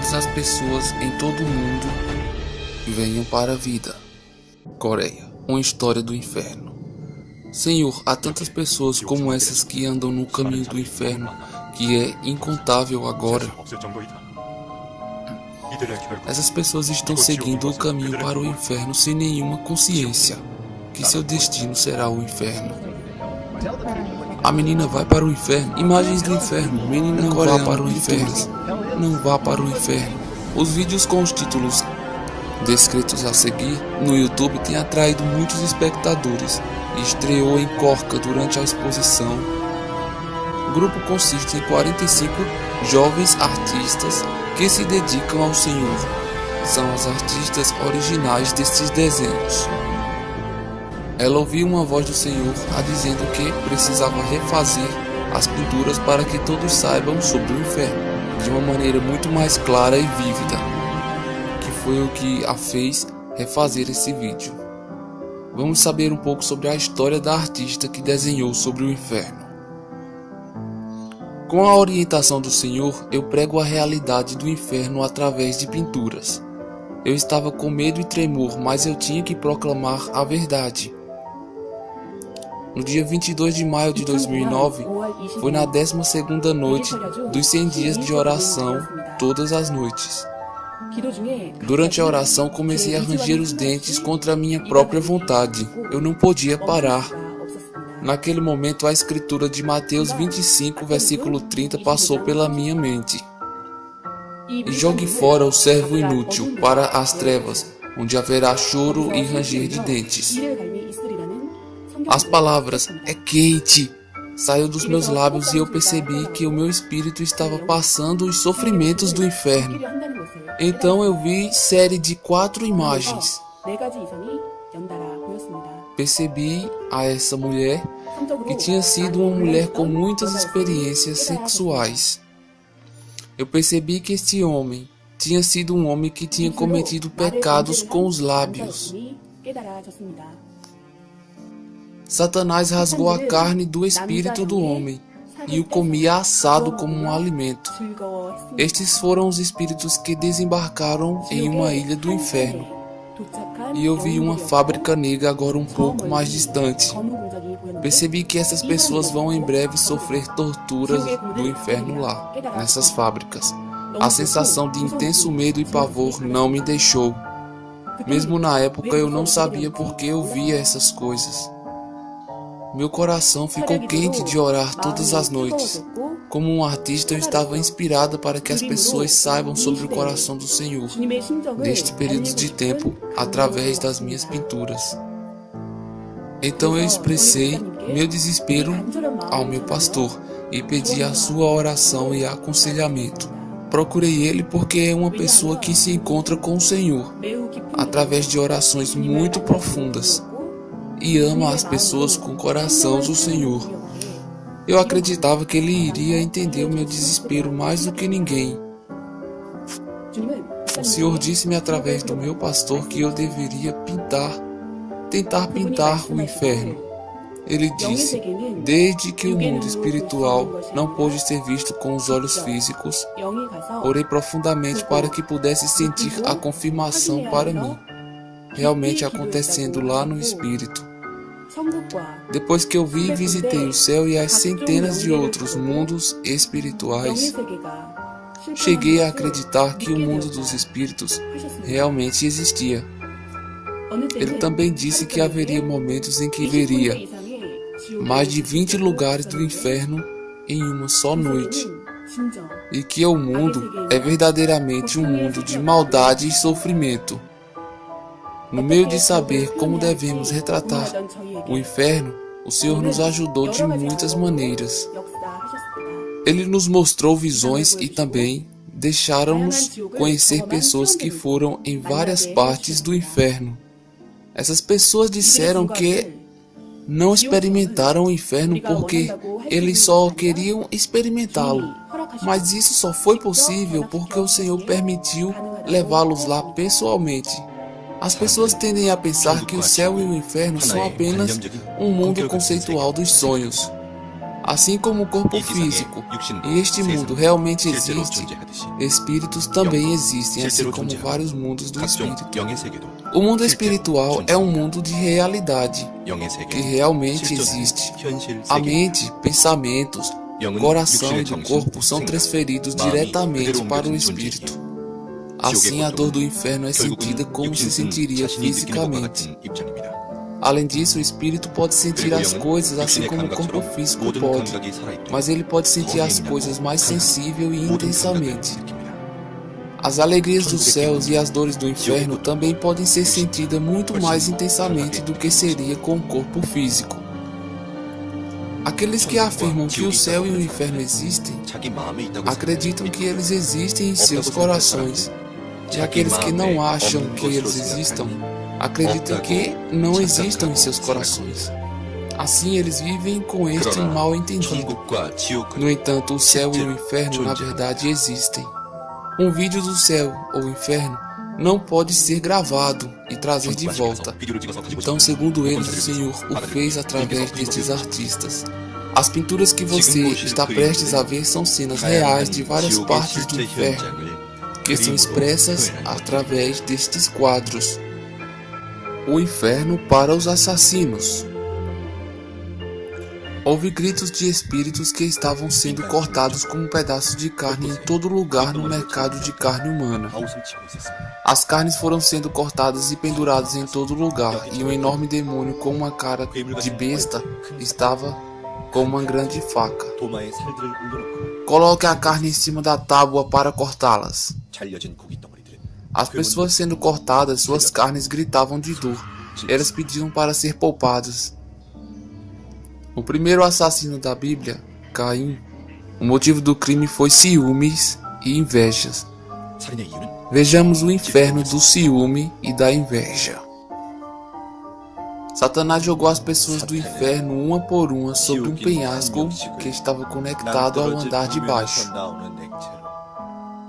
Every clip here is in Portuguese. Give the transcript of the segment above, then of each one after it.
todas as pessoas em todo o mundo venham para a vida. Coreia, uma história do inferno. Senhor, há tantas pessoas como essas que andam no caminho do inferno, que é incontável agora. Essas pessoas estão seguindo o caminho para o inferno sem nenhuma consciência que seu destino será o inferno. A menina vai para o inferno. Imagens do inferno. Menina não vá para o inferno. Não vá para o inferno. Os vídeos com os títulos descritos a seguir no YouTube têm atraído muitos espectadores e estreou em Corca durante a exposição. O grupo consiste em 45 jovens artistas que se dedicam ao Senhor. São as artistas originais destes desenhos. Ela ouviu uma voz do Senhor a dizendo que precisava refazer as pinturas para que todos saibam sobre o inferno de uma maneira muito mais clara e vívida, que foi o que a fez refazer esse vídeo. Vamos saber um pouco sobre a história da artista que desenhou sobre o inferno. Com a orientação do Senhor, eu prego a realidade do inferno através de pinturas. Eu estava com medo e tremor, mas eu tinha que proclamar a verdade. No dia 22 de maio de 2009, foi na 12ª noite dos 100 dias de oração, todas as noites. Durante a oração, comecei a ranger os dentes contra a minha própria vontade. Eu não podia parar. Naquele momento, a escritura de Mateus 25, versículo 30 passou pela minha mente. E jogue fora o servo inútil para as trevas, onde haverá choro e ranger de dentes. As palavras "é quente" saiu dos meus lábios e eu percebi que o meu espírito estava passando os sofrimentos do inferno. Então eu vi série de 4 imagens. Percebi a essa mulher que tinha sido uma mulher com muitas experiências sexuais. Eu percebi que este homem tinha sido um homem que tinha cometido pecados com os lábios. Satanás rasgou a carne do espírito do homem e o comia assado como um alimento. Estes foram os espíritos que desembarcaram em uma ilha do inferno. E eu vi uma fábrica negra agora um pouco mais distante. Percebi que essas pessoas vão em breve sofrer torturas do inferno lá, nessas fábricas. A sensação de intenso medo e pavor não me deixou. Mesmo na época eu não sabia por que eu via essas coisas. Meu coração ficou quente de orar todas as noites. Como um artista, eu estava inspirada para que as pessoas saibam sobre o coração do Senhor neste período de tempo, através das minhas pinturas. Então eu expressei meu desespero ao meu pastor e pedi a sua oração e aconselhamento. Procurei ele porque é uma pessoa que se encontra com o Senhor através de orações muito profundas e ama as pessoas com o coração do Senhor. Eu acreditava que ele iria entender o meu desespero mais do que ninguém. O Senhor disse-me através do meu pastor que eu deveria tentar pintar o inferno. Ele disse: desde que o mundo espiritual não pôde ser visto com os olhos físicos, orei profundamente para que pudesse sentir a confirmação para mim, realmente acontecendo lá no espírito. Depois que eu vi e visitei o céu e as centenas de outros mundos espirituais, cheguei a acreditar que o mundo dos espíritos realmente existia. Ele também disse que haveria momentos em que veria mais de 20 lugares do inferno em uma só noite, e que o mundo é verdadeiramente um mundo de maldade e sofrimento. No meio de saber como devemos retratar o inferno, o Senhor nos ajudou de muitas maneiras. Ele nos mostrou visões e também deixaram-nos conhecer pessoas que foram em várias partes do inferno. Essas pessoas disseram que não experimentaram o inferno porque eles só queriam experimentá-lo. Mas isso só foi possível porque o Senhor permitiu levá-los lá pessoalmente. As pessoas tendem a pensar que o céu e o inferno são apenas um mundo conceitual dos sonhos. Assim como o corpo físico e este mundo realmente existe, espíritos também existem, assim como vários mundos do espírito. O mundo espiritual é um mundo de realidade, que realmente existe. A mente, pensamentos, coração e do corpo são transferidos diretamente para o espírito. Assim, a dor do inferno é sentida como se sentiria fisicamente. Além disso, o espírito pode sentir as coisas assim como o corpo físico pode, mas ele pode sentir as coisas mais sensível e intensamente. As alegrias dos céus e as dores do inferno também podem ser sentidas muito mais intensamente do que seria com o corpo físico. Aqueles que afirmam que o céu e o inferno existem, acreditam que eles existem em seus corações, e aqueles que não acham que eles existam, acreditam que não existam em seus corações. Assim, eles vivem com este mal entendido. No entanto, o céu e o inferno na verdade existem. Um vídeo do céu ou inferno não pode ser gravado e trazer de volta. Então, segundo eles, o Senhor o fez através destes artistas. As pinturas que você está prestes a ver são cenas reais de várias partes do inferno, que são expressas através destes quadros. O inferno para os assassinos. Houve gritos de espíritos que estavam sendo cortados como pedaços de carne em todo lugar no mercado de carne humana. As carnes foram sendo cortadas e penduradas em todo lugar, e um enorme demônio com uma cara de besta estava com uma grande faca. Coloque a carne em cima da tábua para cortá-las. As pessoas sendo cortadas, suas carnes gritavam de dor. Elas pediam para ser poupadas. O primeiro assassino da Bíblia, Caim, o motivo do crime foi ciúmes e invejas. Vejamos o inferno do ciúme e da inveja. Satanás jogou as pessoas do inferno uma por uma sobre um penhasco que estava conectado ao andar de baixo.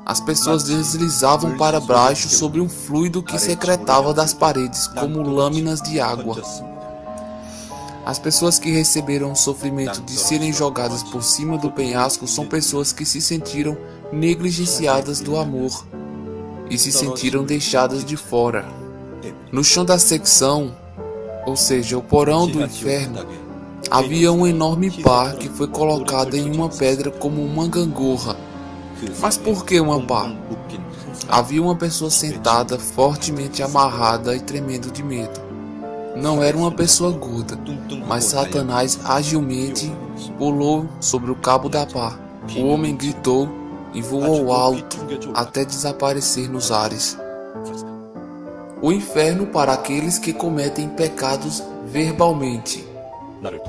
As pessoas deslizavam para baixo sobre um fluido que secretava das paredes como lâminas de água. As pessoas que receberam o sofrimento de serem jogadas por cima do penhasco são pessoas que se sentiram negligenciadas do amor e se sentiram deixadas de fora. No chão da secção, ou seja, o porão do inferno, havia uma enorme pá que foi colocada em uma pedra como uma gangorra. Mas por que uma pá? Havia uma pessoa sentada, fortemente amarrada e tremendo de medo. Não era uma pessoa gorda, mas Satanás agilmente pulou sobre o cabo da pá. O homem gritou e voou alto até desaparecer nos ares. O inferno para aqueles que cometem pecados verbalmente,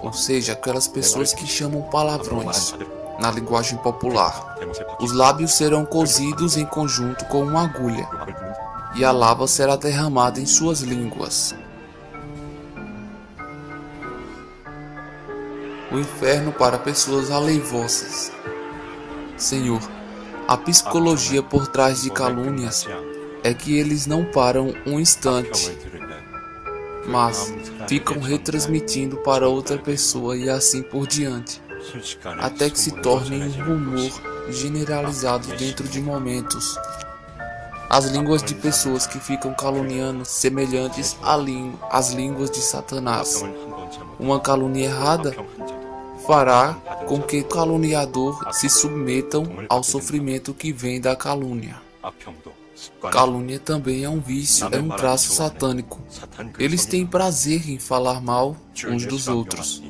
ou seja, aquelas pessoas que chamam palavrões na linguagem popular. Os lábios serão cozidos em conjunto com uma agulha, e a lava será derramada em suas línguas. O inferno para pessoas aleivosas. Senhor, a psicologia por trás de calúnias é que eles não param um instante, mas ficam retransmitindo para outra pessoa e assim por diante, até que se torne um rumor generalizado dentro de momentos. As línguas de pessoas que ficam caluniando semelhantes às línguas de Satanás. Uma calúnia errada fará com que o caluniador se submetam ao sofrimento que vem da calúnia. Calúnia também é um vício, é um traço satânico. Eles têm prazer em falar mal uns dos outros.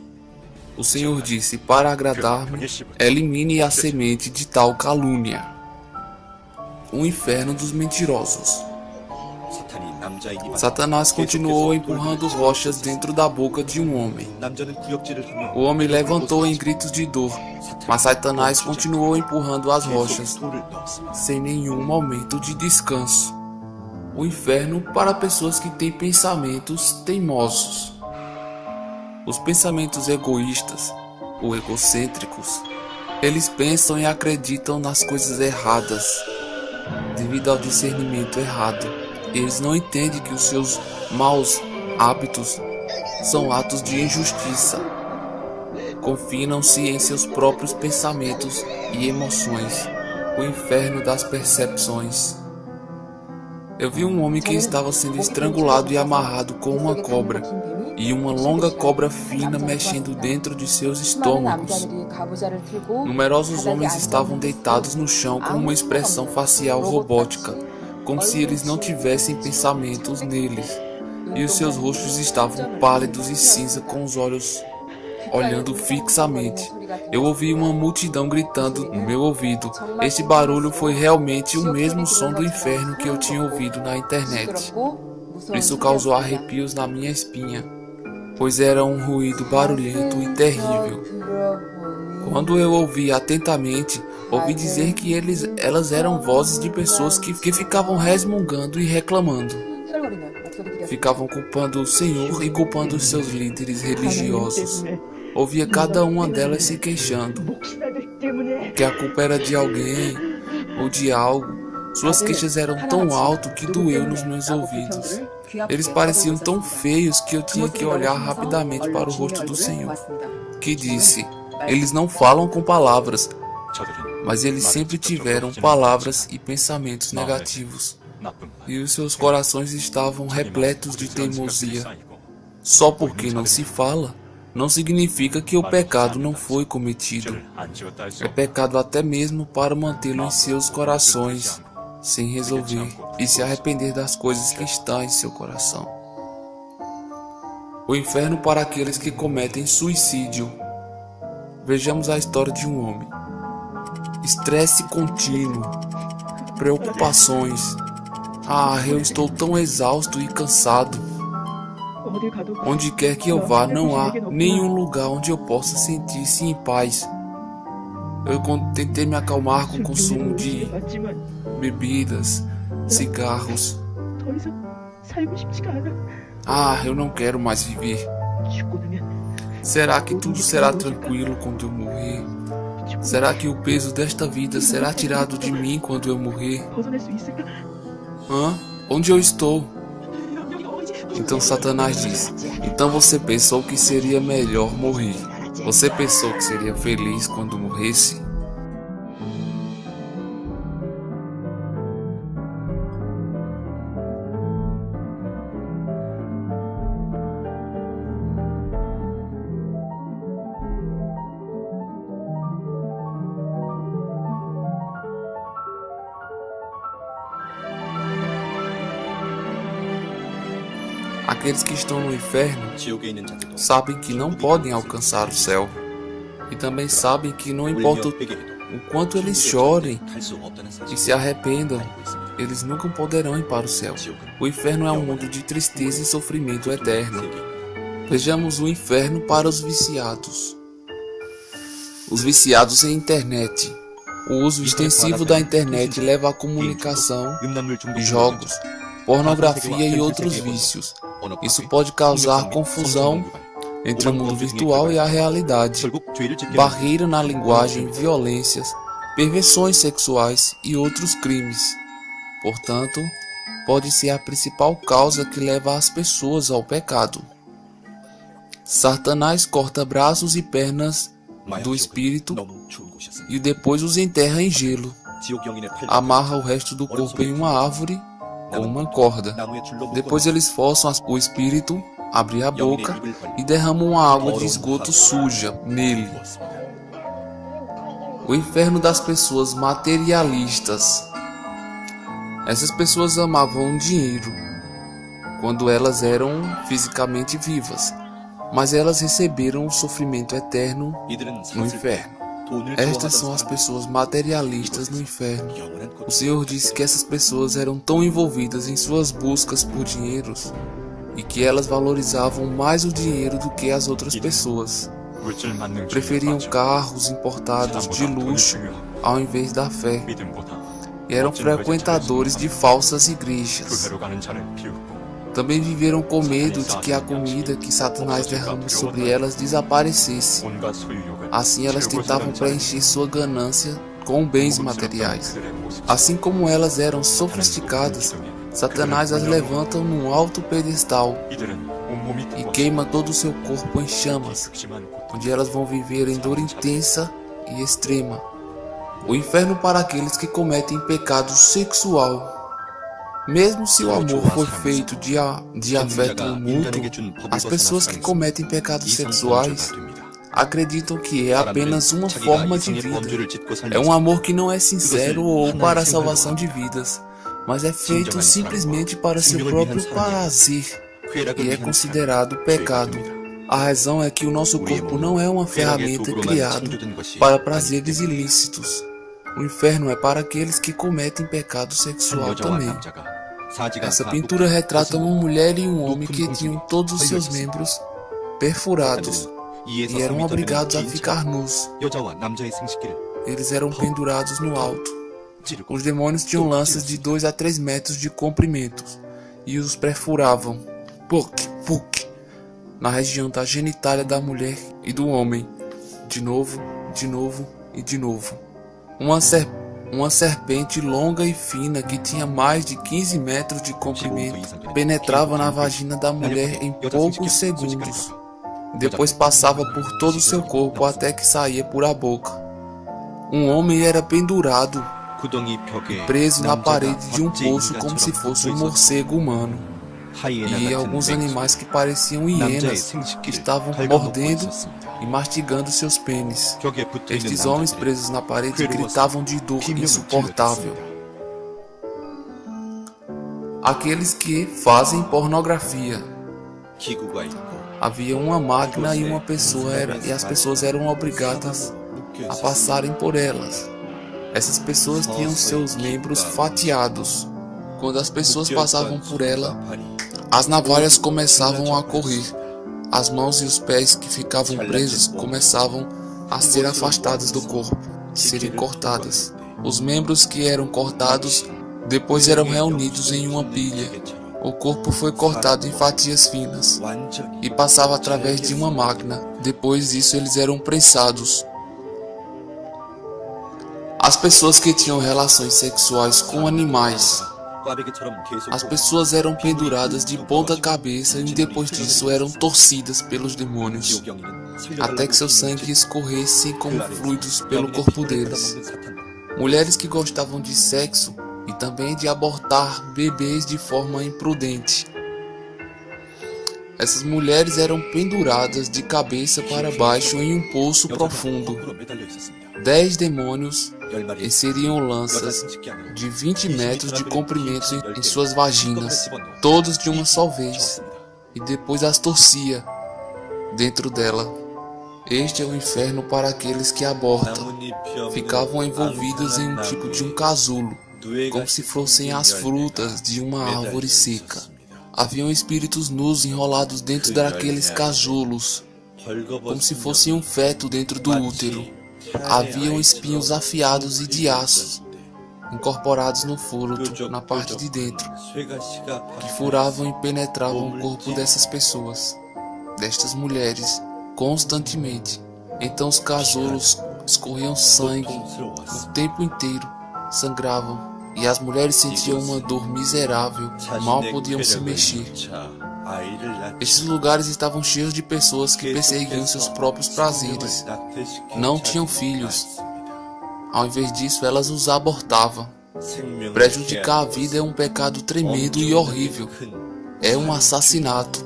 O Senhor disse: para agradar-me, elimine a semente de tal calúnia. O inferno dos mentirosos. Satanás continuou empurrando rochas dentro da boca de um homem. O homem levantou em gritos de dor, mas Satanás continuou empurrando as rochas, sem nenhum momento de descanso. O inferno para pessoas que têm pensamentos teimosos. Os pensamentos egoístas ou egocêntricos, eles pensam e acreditam nas coisas erradas, devido ao discernimento errado. Eles não entendem que os seus maus hábitos são atos de injustiça. confinam-se em seus próprios pensamentos e emoções, o inferno das percepções. Eu vi um homem que estava sendo estrangulado e amarrado com uma cobra, e uma longa cobra fina mexendo dentro de seus estômagos. Numerosos homens estavam deitados no chão com uma expressão facial robótica, como se eles não tivessem pensamentos neles, e os seus rostos estavam pálidos e cinza, com os olhos olhando fixamente. Eu ouvi uma multidão gritando no meu ouvido. Este barulho foi realmente o mesmo som do inferno que eu tinha ouvido na internet. Isso causou arrepios na minha espinha, pois era um ruído barulhento e terrível. Quando eu ouvi atentamente, ouvi dizer que elas eram vozes de pessoas que ficavam resmungando e reclamando. Ficavam culpando o Senhor e culpando os seus líderes religiosos. Ouvia cada uma delas se queixando que a culpa era de alguém ou de algo. Suas queixas eram tão altas que doeu nos meus ouvidos. Eles pareciam tão feios que eu tinha que olhar rapidamente para o rosto do Senhor, que disse: eles não falam com palavras, mas eles sempre tiveram palavras e pensamentos negativos, e os seus corações estavam repletos de teimosia. Só porque não se fala, não significa que o pecado não foi cometido. É pecado até mesmo para mantê-lo em seus corações, sem resolver e se arrepender das coisas que estão em seu coração. O inferno para aqueles que cometem suicídio. Vejamos a história de um homem. Estresse contínuo, preocupações. Eu estou tão exausto e cansado. Onde quer que eu vá, não há nenhum lugar onde eu possa sentir-se em paz. Eu tentei me acalmar com o consumo de bebidas, cigarros. Eu não quero mais viver. Será que tudo será tranquilo quando eu morrer? Será que o peso desta vida será tirado de mim quando eu morrer? Onde eu estou? Então Satanás disse: então você pensou que seria melhor morrer. Você pensou que seria feliz quando morresse? Aqueles que estão no inferno sabem que não podem alcançar o céu, e também sabem que não importa o quanto eles chorem e se arrependam, eles nunca poderão ir para o céu. O inferno é um mundo de tristeza e sofrimento eterno. Vejamos o inferno para os viciados. Os viciados em internet. O uso extensivo da internet leva à comunicação, jogos, pornografia e outros vícios. Isso pode causar confusão entre o mundo virtual e a realidade, barreira na linguagem, violências, perversões sexuais e outros crimes. Portanto, pode ser a principal causa que leva as pessoas ao pecado. Satanás corta braços e pernas do espírito e depois os enterra em gelo. Amarra o resto do corpo em uma árvore com uma corda. Depois eles forçam o espírito a abrir a boca e derramam uma água de esgoto suja nele. O inferno das pessoas materialistas. Essas pessoas amavam o dinheiro quando elas eram fisicamente vivas, mas elas receberam o sofrimento eterno no inferno. Estas são as pessoas materialistas no inferno. O Senhor disse que essas pessoas eram tão envolvidas em suas buscas por dinheiros e que elas valorizavam mais o dinheiro do que as outras pessoas. Preferiam carros importados de luxo ao invés da fé. E eram frequentadores de falsas igrejas. Também viveram com medo de que a comida que Satanás derrama sobre elas desaparecesse. Assim elas tentavam preencher sua ganância com bens materiais. Assim como elas eram sofisticadas, Satanás as levanta num alto pedestal e queima todo o seu corpo em chamas. onde elas vão viver em dor intensa e extrema. O inferno para aqueles que cometem pecado sexual. Mesmo se o amor for feito de afeto mútuo, as pessoas que cometem pecados sexuais acreditam que é apenas uma forma de vida. É um amor que não é sincero ou para a salvação de vidas, mas é feito simplesmente para seu próprio prazer e é considerado pecado. A razão é que o nosso corpo não é uma ferramenta criada para prazeres ilícitos. O inferno é para aqueles que cometem pecado sexual também. Essa pintura retrata uma mulher e um homem que tinham todos os seus membros perfurados e eram obrigados a ficar nus. Eles eram pendurados no alto. Os demônios tinham lanças de 2 a 3 metros de comprimento e os perfuravam, na região da genitália da mulher e do homem, de novo e de novo. Uma serpente longa e fina que tinha mais de 15 metros de comprimento penetrava na vagina da mulher em poucos segundos. Depois passava por todo o seu corpo até que saía por a boca. Um homem era pendurado e preso na parede de um poço como se fosse um morcego humano. E alguns animais que pareciam hienas estavam mordendo e mastigando seus pênis. Estes homens presos na parede gritavam de dor insuportável. Aqueles que fazem pornografia. Havia uma máquina e uma pessoa e as pessoas eram obrigadas a passarem por elas. Essas pessoas tinham seus membros fatiados. Quando as pessoas passavam por ela, as navalhas começavam a correr. As mãos e os pés que ficavam presos começavam a ser afastados do corpo, serem cortadas. Os membros que eram cortados depois eram reunidos em uma pilha. O corpo foi cortado em fatias finas e passava através de uma máquina. Depois disso eles eram prensados. As pessoas que tinham relações sexuais com animais. As pessoas eram penduradas de ponta cabeça e depois disso eram torcidas pelos demônios, até que seu sangue escorresse como fluidos pelo corpo deles. Mulheres que gostavam de sexo e também de abortar bebês de forma imprudente. Essas mulheres eram penduradas de cabeça para baixo em um poço profundo. 10 demônios inseriam lanças de 20 metros de comprimento em suas vaginas, todos de uma só vez, e depois as torcia dentro dela. Este é o inferno para aqueles que abortam. Ficavam envolvidos em um tipo de um casulo, como se fossem as frutas de uma árvore seca. Haviam espíritos nus enrolados dentro daqueles casulos, como se fosse um feto dentro do útero. Haviam espinhos afiados e de aço, incorporados no fôlego, na parte de dentro, que furavam e penetravam o corpo dessas pessoas, destas mulheres, constantemente. Então os casulos escorriam sangue o tempo inteiro, sangravam, e as mulheres sentiam uma dor miserável, mal podiam se mexer. Esses lugares estavam cheios de pessoas que perseguiam seus próprios prazeres. Não tinham filhos. Ao invés disso, elas os abortavam. Prejudicar a vida é um pecado tremendo e horrível. É um assassinato.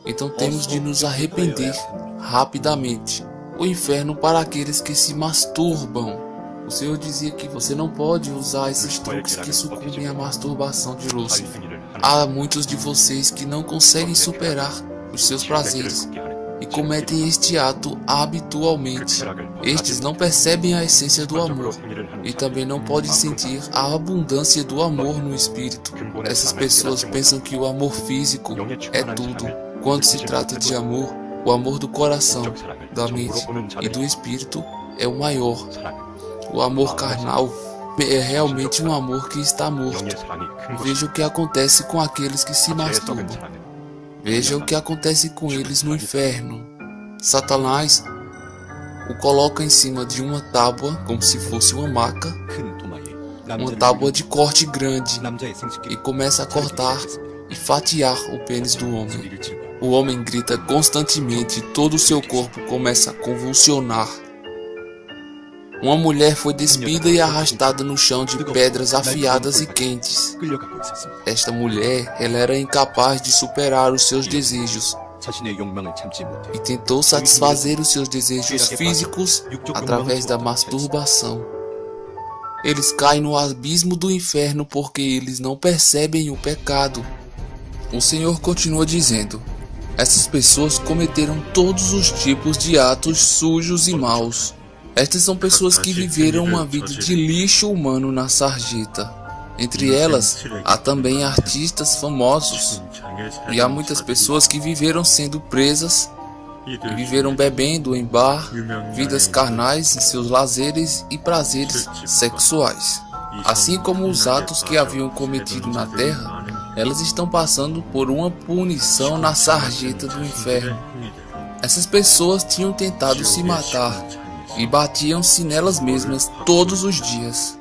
Então temos de nos arrepender rapidamente. O inferno para aqueles que se masturbam. O Senhor dizia que você não pode usar esses truques que sucumbem à masturbação de Lúcifer. Há muitos de vocês que não conseguem superar os seus prazeres e cometem este ato habitualmente. Estes não percebem a essência do amor e também não podem sentir a abundância do amor no espírito. Essas pessoas pensam que o amor físico é tudo. Quando se trata de amor, o amor do coração, da mente e do espírito é o maior. O amor carnal é realmente um amor que está morto. Veja o que acontece com aqueles que se masturbam. Veja o que acontece com eles no inferno. Satanás o coloca em cima de uma tábua, como se fosse uma maca, uma tábua de corte grande, e começa a cortar e fatiar o pênis do homem. O homem grita constantemente e todo o seu corpo começa a convulsionar. Uma mulher foi despida e arrastada no chão de pedras afiadas e quentes. Esta mulher, ela era incapaz de superar os seus desejos e tentou satisfazer os seus desejos físicos através da masturbação. Eles caem no abismo do inferno porque eles não percebem o pecado. O Senhor continua dizendo: essas pessoas cometeram todos os tipos de atos sujos e maus. Estas são pessoas que viveram uma vida de lixo humano na sarjeta. Entre elas, há também artistas famosos. E há muitas pessoas que viveram sendo presas, e viveram bebendo em bar, vidas carnais em seus lazeres e prazeres sexuais. Assim como os atos que haviam cometido na terra, elas estão passando por uma punição na sarjeta do inferno. Essas pessoas tinham tentado se matar e batiam-se nelas mesmas todos os dias.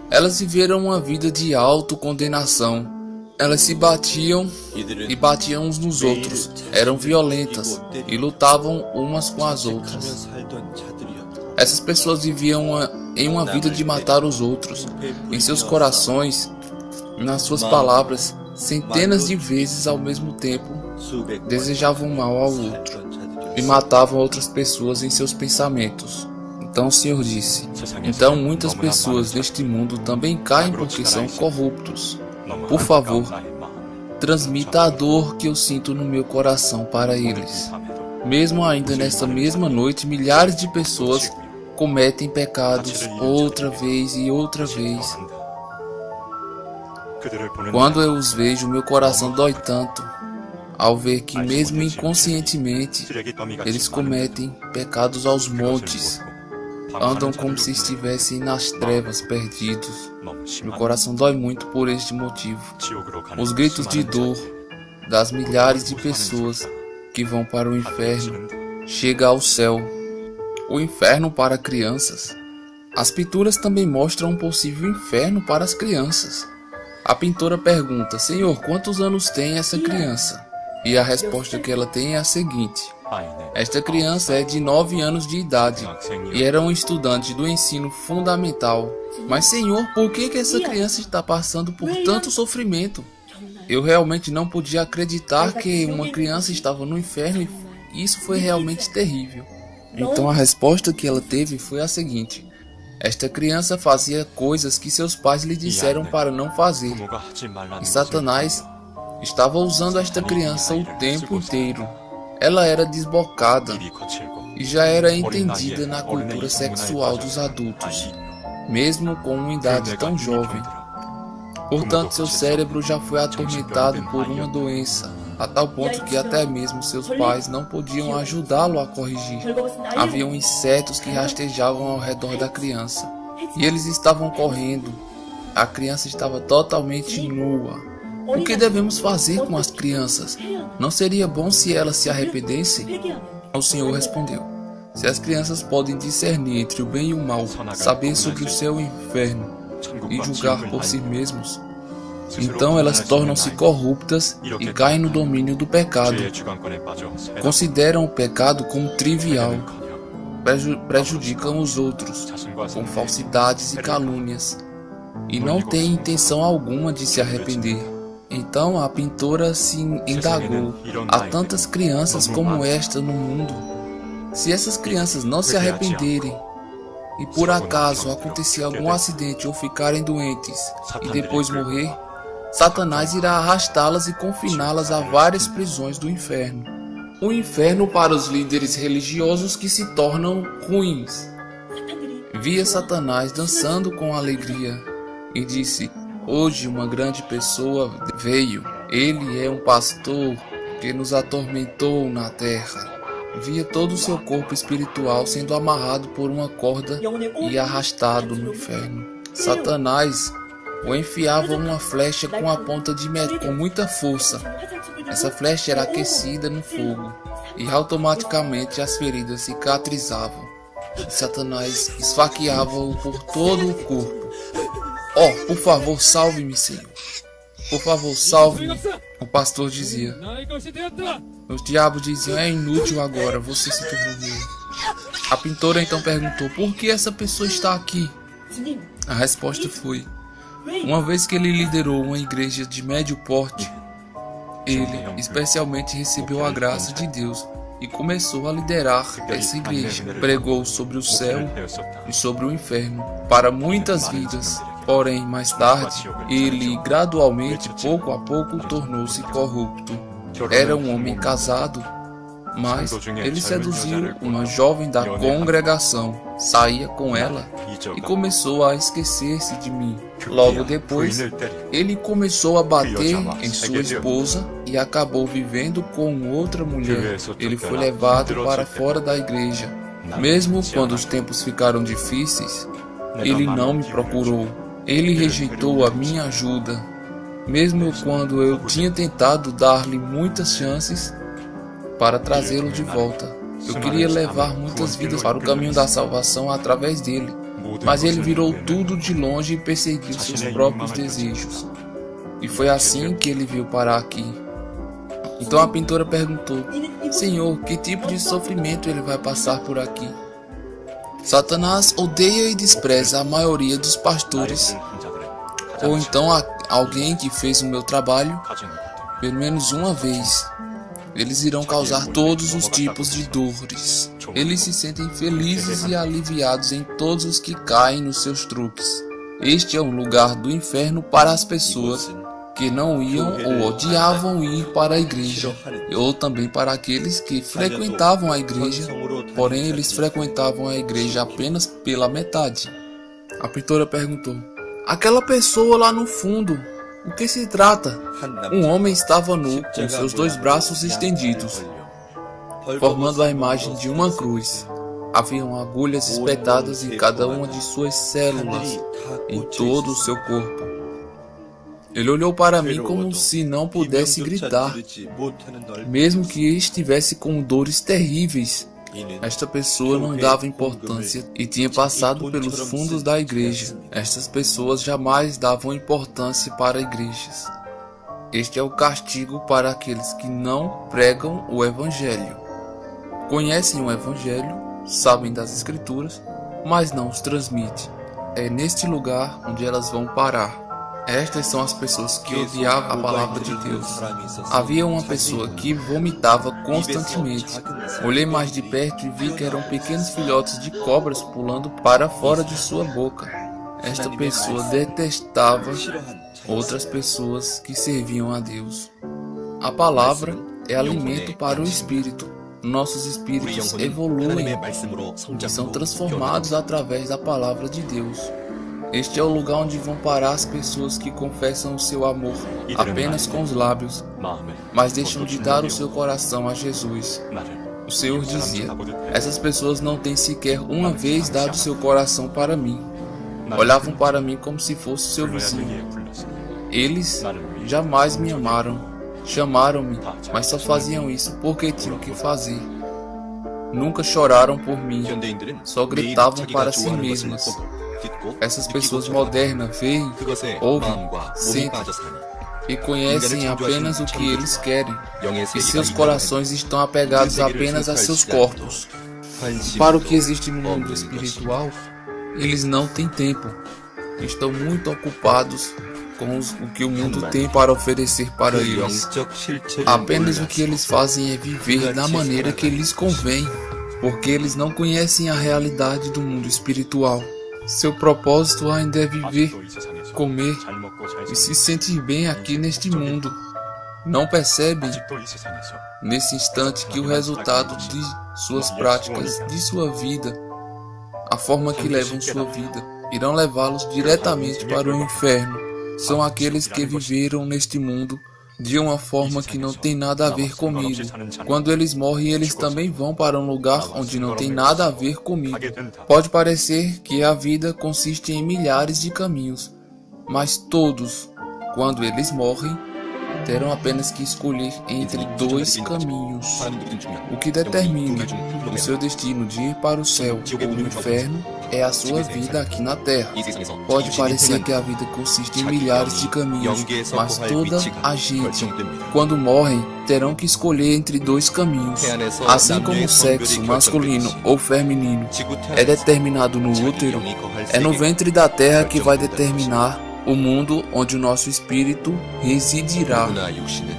Elas viveram uma vida de autocondenação. Elas se batiam e batiam uns nos outros, eram violentas e lutavam umas com as outras. Essas pessoas viviam em uma vida de matar os outros, em seus corações, nas suas palavras, centenas de vezes ao mesmo tempo, desejavam mal ao outro e matavam outras pessoas em seus pensamentos. Então o Senhor disse: então muitas pessoas neste mundo também caem porque são corruptos. Por favor, transmita a dor que eu sinto no meu coração para eles. Mesmo ainda nesta mesma noite, milhares de pessoas cometem pecados outra vez e outra vez. Quando eu os vejo, meu coração dói tanto ao ver que mesmo inconscientemente eles cometem pecados aos montes. Andam como se estivessem nas trevas, perdidos. Meu coração dói muito por este motivo. Os gritos de dor das milhares de pessoas que vão para o inferno chega ao céu. O inferno para crianças. As pinturas também mostram um possível inferno para as crianças. A pintora pergunta: Senhor, quantos anos tem essa criança? E a resposta que ela tem é a seguinte: esta criança é de 9 anos de idade e era um estudante do ensino fundamental. Mas Senhor, por que essa criança está passando por tanto sofrimento? Eu realmente não podia acreditar que uma criança estava no inferno e isso foi realmente terrível. Então a resposta que ela teve foi a seguinte: esta criança fazia coisas que seus pais lhe disseram para não fazer. E Satanás estava usando esta criança o tempo inteiro. Ela era desbocada e já era entendida na cultura sexual dos adultos, mesmo com uma idade tão jovem. Portanto, seu cérebro já foi atormentado por uma doença, a tal ponto que até mesmo seus pais não podiam ajudá-lo a corrigir. Haviam insetos que rastejavam ao redor da criança, e eles estavam correndo. A criança estava totalmente nua. O que devemos fazer com as crianças? Não seria bom se elas se arrependessem? O Senhor respondeu: se as crianças podem discernir entre o bem e o mal, saber sobre o céu e o inferno e julgar por si mesmos, então elas tornam-se corruptas e caem no domínio do pecado. Consideram o pecado como trivial, prejudicam os outros com falsidades e calúnias e não têm intenção alguma de se arrepender. Então a pintora se indagou: há tantas crianças como esta no mundo. Se essas crianças não se arrependerem e por acaso acontecer algum acidente ou ficarem doentes e depois morrer, Satanás irá arrastá-las e confiná-las a várias prisões do inferno. O inferno para os líderes religiosos que se tornam ruins. Via Satanás dançando com alegria e disse: hoje uma grande pessoa veio. Ele é um pastor que nos atormentou na terra. Via todo o seu corpo espiritual sendo amarrado por uma corda e arrastado no inferno. Satanás o enfiava uma flecha com a ponta de metal com muita força. Essa flecha era aquecida no fogo e automaticamente as feridas cicatrizavam. E Satanás esfaqueava-o por todo o corpo. Oh, por favor, salve-me, Senhor. Por favor, salve-me, o pastor dizia. Os diabos diziam: é inútil agora, você se tornou meu. A pintora então perguntou: por que essa pessoa está aqui? A resposta foi: uma vez que ele liderou uma igreja de médio porte, ele especialmente recebeu a graça de Deus e começou a liderar essa igreja. Pregou sobre o céu e sobre o inferno para muitas vidas. Porém, mais tarde, ele gradualmente, pouco a pouco, tornou-se corrupto. Era um homem casado, mas ele seduziu uma jovem da congregação, saía com ela e começou a esquecer-se de mim. Logo depois, ele começou a bater em sua esposa e acabou vivendo com outra mulher. Ele foi levado para fora da igreja. Mesmo quando os tempos ficaram difíceis, ele não me procurou. Ele rejeitou a minha ajuda. Mesmo quando eu tinha tentado dar-lhe muitas chances para trazê-lo de volta. Eu queria levar muitas vidas para o caminho da salvação através dele, mas ele virou tudo de longe e perseguiu seus próprios desejos. E foi assim que ele veio parar aqui. Então a pintora perguntou: Senhor, que tipo de sofrimento ele vai passar por aqui? Satanás odeia e despreza a maioria dos pastores, ou então alguém que fez o meu trabalho pelo menos uma vez. Eles irão causar todos os tipos de dores. Eles se sentem felizes e aliviados em todos os que caem nos seus truques. Este é um lugar do inferno para as pessoas que não iam ou odiavam ir para a igreja, ou também para aqueles que frequentavam a igreja, porém eles frequentavam a igreja apenas pela metade. A pintora perguntou: aquela pessoa lá no fundo, o que se trata? Um homem estava nu, com seus dois braços estendidos, formando a imagem de uma cruz. Haviam agulhas espetadas em cada uma de suas células, em todo o seu corpo. Ele olhou para mim como se não pudesse gritar, mesmo que estivesse com dores terríveis. Esta pessoa não dava importância e tinha passado pelos fundos da igreja. Estas pessoas jamais davam importância para igrejas. Este é o castigo para aqueles que não pregam o evangelho. Conhecem o evangelho, sabem das escrituras, mas não os transmitem. É neste lugar onde elas vão parar. Estas são as pessoas que odiavam a palavra de Deus. Havia uma pessoa que vomitava constantemente. Olhei mais de perto e vi que eram pequenos filhotes de cobras pulando para fora de sua boca. Esta pessoa detestava outras pessoas que serviam a Deus. A palavra é alimento para o espírito. Nossos espíritos evoluem e são transformados através da palavra de Deus. Este é o lugar onde vão parar as pessoas que confessam o seu amor apenas com os lábios, mas deixam de dar o seu coração a Jesus. O Senhor dizia: essas pessoas não têm sequer uma vez dado seu coração para mim. Olhavam para mim como se fosse seu vizinho. Eles jamais me amaram. Chamaram-me, mas só faziam isso porque tinham que fazer. Nunca choraram por mim, só gritavam para si mesmas. Essas pessoas modernas veem, ouvem, sentem e conhecem apenas o que eles querem, e seus corações estão apegados apenas a seus corpos. Para o que existe no mundo espiritual, eles não têm tempo, estão muito ocupados com o que o mundo tem para oferecer para eles. Apenas o que eles fazem é viver da maneira que lhes convém, porque eles não conhecem a realidade do mundo espiritual. Seu propósito ainda é viver, comer e se sentir bem aqui neste mundo. Não percebem nesse instante que o resultado de suas práticas, de sua vida, a forma que levam sua vida, irão levá-los diretamente para o inferno. São aqueles que viveram neste mundo de uma forma que não tem nada a ver comigo. Quando eles morrem, eles também vão para um lugar onde não tem nada a ver comigo. Pode parecer que a vida consiste em milhares de caminhos, mas todos, quando eles morrem, terão apenas que escolher entre dois caminhos. O que determina o seu destino de ir para o céu ou o inferno é a sua vida aqui na Terra. Pode parecer que a vida consiste em milhares de caminhos, mas toda a gente, quando morrem, terão que escolher entre dois caminhos. Assim como o sexo masculino ou feminino é determinado no útero, é no ventre da Terra que vai determinar o mundo onde o nosso espírito residirá.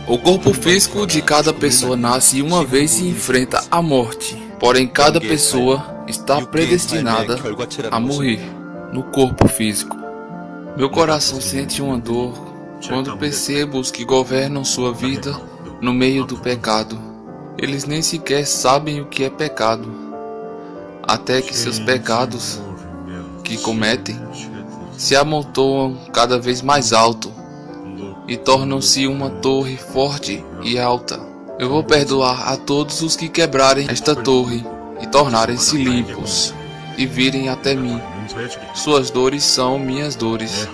O corpo físico de cada pessoa nasce uma vez e enfrenta a morte. Porém, cada pessoa está predestinada a morrer no corpo físico. Meu coração sente uma dor quando percebo os que governam sua vida no meio do pecado. Eles nem sequer sabem o que é pecado, até que seus pecados que cometem se amontoam cada vez mais alto e tornam-se uma torre forte e alta. Eu vou perdoar a todos os que quebrarem esta torre e tornarem-se limpos e virem até mim. Suas dores são minhas dores.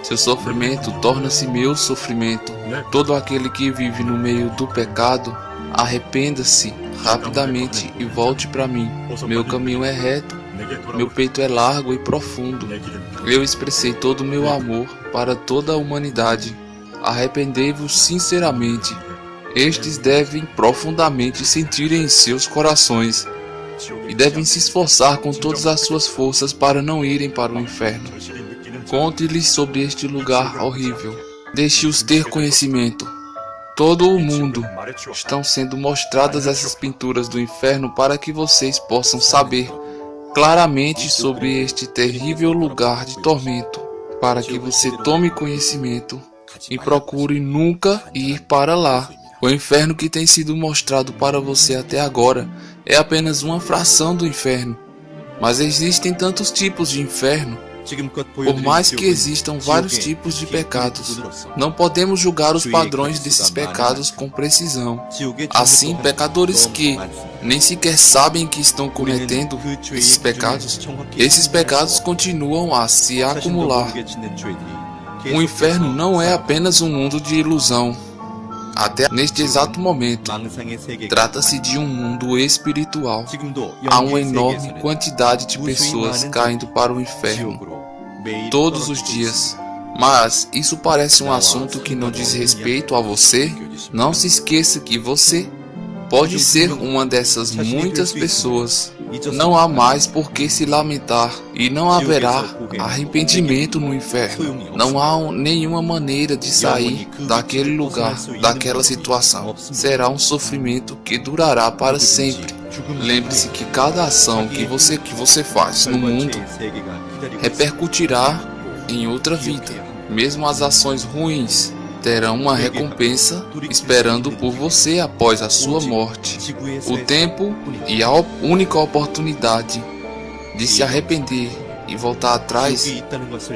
Seu sofrimento torna-se meu sofrimento. Todo aquele que vive no meio do pecado, arrependa-se rapidamente e volte para mim. Meu caminho é reto, meu peito é largo e profundo. Eu expressei todo o meu amor para toda a humanidade. Arrependei-vos sinceramente. Estes devem profundamente sentir em seus corações e devem se esforçar com todas as suas forças para não irem para o inferno. Conte-lhes sobre este lugar horrível. Deixe-os ter conhecimento. Todo o mundo estão sendo mostradas essas pinturas do inferno para que vocês possam saber claramente sobre este terrível lugar de tormento, para que você tome conhecimento e procure nunca ir para lá. O inferno que tem sido mostrado para você até agora é apenas uma fração do inferno, mas existem tantos tipos de inferno. Por mais que existam vários tipos de pecados, não podemos julgar os padrões desses pecados com precisão. Assim, pecadores que nem sequer sabem que estão cometendo esses pecados continuam a se acumular. O inferno não é apenas um mundo de ilusão. Até neste exato momento, trata-se de um mundo espiritual. Há uma enorme quantidade de pessoas caindo para o inferno todos os dias. Mas isso parece um assunto que não diz respeito a você? Não se esqueça que você pode ser uma dessas muitas pessoas. Não há mais por que se lamentar e não haverá arrependimento no inferno. Não há nenhuma maneira de sair daquele lugar, daquela situação. Será um sofrimento que durará para sempre. Lembre-se que cada ação que você faz no mundo repercutirá em outra vida. Mesmo as ações ruins terão uma recompensa esperando por você após a sua morte. O tempo e a única oportunidade de se arrepender e voltar atrás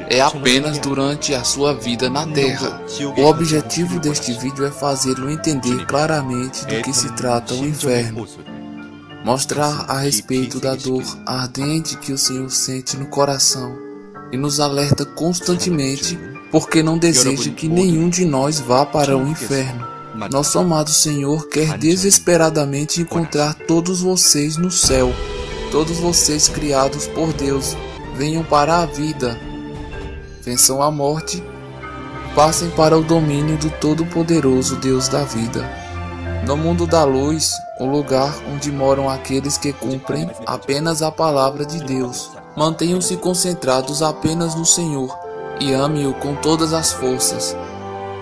é apenas durante a sua vida na Terra. O objetivo deste vídeo é fazê-lo entender claramente do que se trata o inferno. Mostrar a respeito da dor ardente que o Senhor sente no coração e nos alerta constantemente porque não deseja que nenhum de nós vá para o inferno. Nosso amado Senhor quer desesperadamente encontrar todos vocês no céu. Todos vocês criados por Deus, venham para a vida, vençam a morte, passem para o domínio do Todo-Poderoso Deus da vida. No mundo da luz, o lugar onde moram aqueles que cumprem apenas a palavra de Deus. Mantenham-se concentrados apenas no Senhor e ame-o com todas as forças.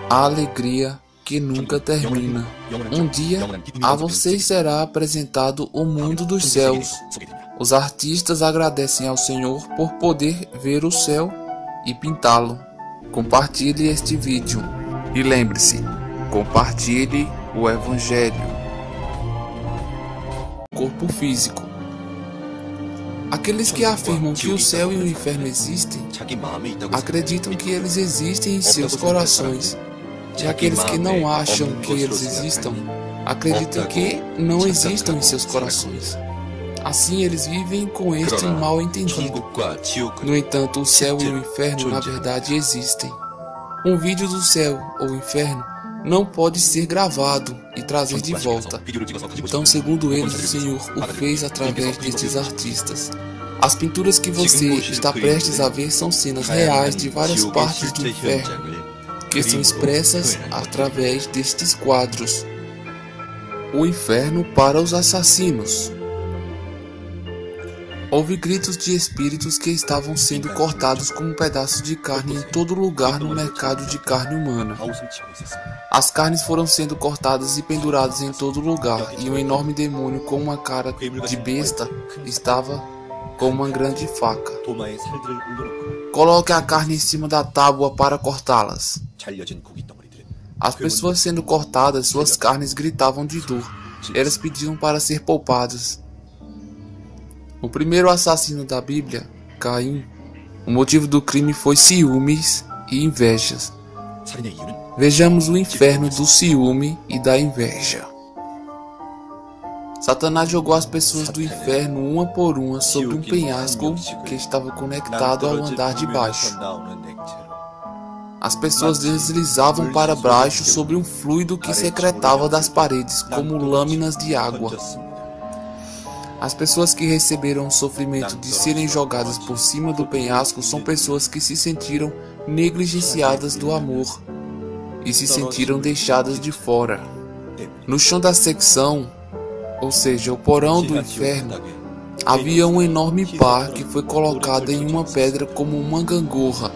A alegria que nunca termina. Um dia a vocês será apresentado o mundo dos céus. Os artistas agradecem ao Senhor por poder ver o céu e pintá-lo. Compartilhe este vídeo e lembre-se, compartilhe o Evangelho. Corpo físico. Aqueles que afirmam que o céu e o inferno existem, acreditam que eles existem em seus corações. E aqueles que não acham que eles existam, acreditam que não existam em seus corações. Assim eles vivem com este mal entendido. No entanto, o céu e o inferno na verdade existem. Um vídeo do céu ou inferno não pode ser gravado e trazer de volta. Então, segundo eles, o Senhor o fez através destes artistas. As pinturas que você está prestes a ver são cenas reais de várias partes do inferno, que são expressas através destes quadros. O inferno para os assassinos. Houve gritos de espíritos que estavam sendo cortados como pedaços de carne em todo lugar no mercado de carne humana. As carnes foram sendo cortadas e penduradas em todo lugar, e um enorme demônio com uma cara de besta estava com uma grande faca. Coloque a carne em cima da tábua para cortá-las. As pessoas sendo cortadas, suas carnes gritavam de dor. Elas pediam para ser poupadas. O primeiro assassino da Bíblia, Caim, o motivo do crime foi ciúmes e invejas. Vejamos o inferno do ciúme e da inveja. Satanás jogou as pessoas do inferno uma por uma sobre um penhasco que estava conectado ao andar de baixo. As pessoas deslizavam para baixo sobre um fluido que secretava das paredes como lâminas de água. As pessoas que receberam o sofrimento de serem jogadas por cima do penhasco são pessoas que se sentiram negligenciadas do amor e se sentiram deixadas de fora. No chão da secção, ou seja, o porão do inferno, havia uma enorme pá que foi colocada em uma pedra como uma gangorra.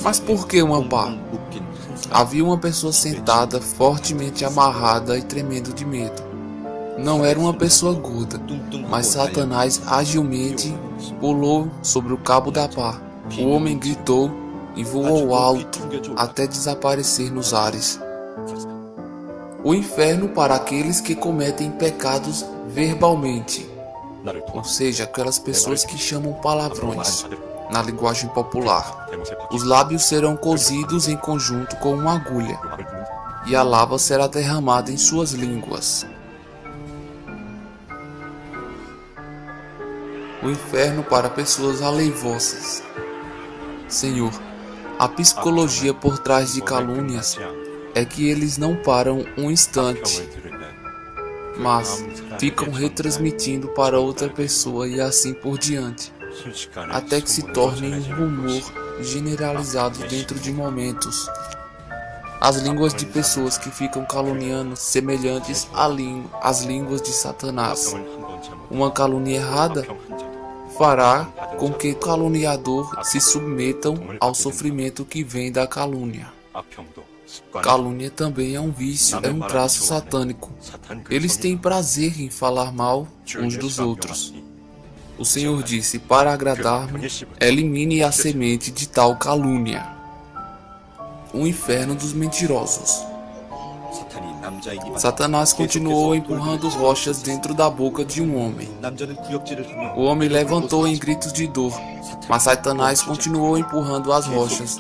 Mas por que uma pá? Havia uma pessoa sentada, fortemente amarrada e tremendo de medo. Não era uma pessoa gorda, mas Satanás agilmente pulou sobre o cabo da pá. O homem gritou e voou alto até desaparecer nos ares. O inferno para aqueles que cometem pecados verbalmente, ou seja, aquelas pessoas que chamam palavrões na linguagem popular. Os lábios serão cozidos em conjunto com uma agulha, e a lava será derramada em suas línguas. O inferno para pessoas aleivosas. Senhor, a psicologia por trás de calúnias é que eles não param um instante, mas ficam retransmitindo para outra pessoa e assim por diante, até que se torne um rumor generalizado dentro de momentos. As línguas de pessoas que ficam caluniando semelhantes às línguas de Satanás. Uma calúnia errada fará com que o caluniador se submetam ao sofrimento que vem da calúnia. Calúnia também é um vício, é um traço satânico. Eles têm prazer em falar mal uns dos outros. O Senhor disse: para agradar-me, elimine a semente de tal calúnia. O inferno dos mentirosos. Satanás continuou empurrando rochas dentro da boca de um homem. O homem levantou em gritos de dor, mas Satanás continuou empurrando as rochas,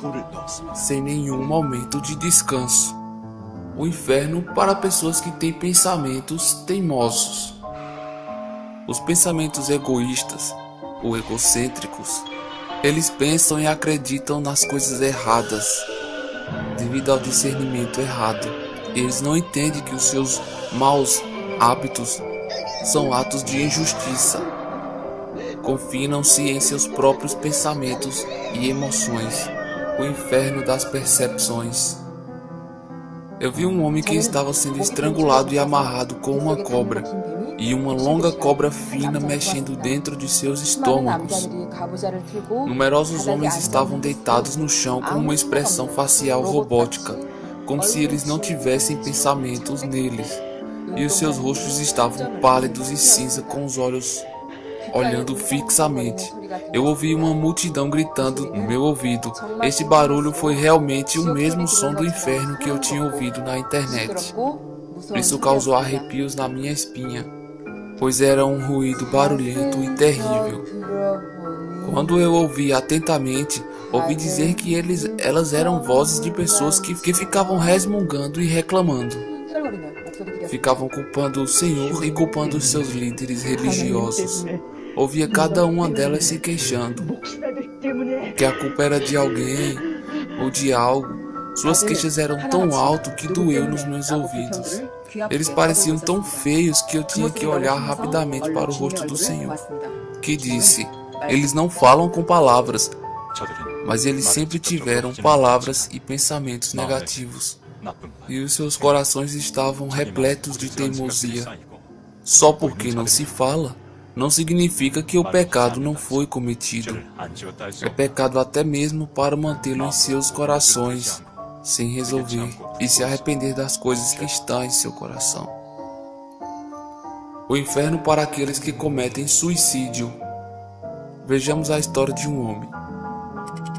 sem nenhum momento de descanso. O inferno para pessoas que têm pensamentos teimosos. Os pensamentos egoístas ou egocêntricos, eles pensam e acreditam nas coisas erradas, devido ao discernimento errado. Eles não entendem que os seus maus hábitos são atos de injustiça. Confinam-se em seus próprios pensamentos e emoções. O inferno das percepções. Eu vi um homem que estava sendo estrangulado e amarrado com uma cobra, e uma longa cobra fina mexendo dentro de seus estômagos. Numerosos homens estavam deitados no chão com uma expressão facial robótica, como se eles não tivessem pensamentos neles, e os seus rostos estavam pálidos e cinza, com os olhos olhando fixamente. Eu ouvi uma multidão gritando no meu ouvido. Este barulho foi realmente o mesmo som do inferno que eu tinha ouvido na internet. Isso causou arrepios na minha espinha, pois era um ruído barulhento e terrível. Quando eu ouvi atentamente, ouvi dizer que elas eram vozes de pessoas que ficavam resmungando e reclamando. Ficavam culpando o Senhor e culpando os seus líderes religiosos. Ouvia cada uma delas se queixando que a culpa era de alguém ou de algo. Suas queixas eram tão alto que doeu nos meus ouvidos. Eles pareciam tão feios que eu tinha que olhar rapidamente para o rosto do Senhor, que disse: eles não falam com palavras, mas eles sempre tiveram palavras e pensamentos negativos, e os seus corações estavam repletos de teimosia. Só porque não se fala, não significa que o pecado não foi cometido. É pecado até mesmo para mantê-lo em seus corações, sem resolver e se arrepender das coisas que estão em seu coração. O inferno para aqueles que cometem suicídio. Vejamos a história de um homem.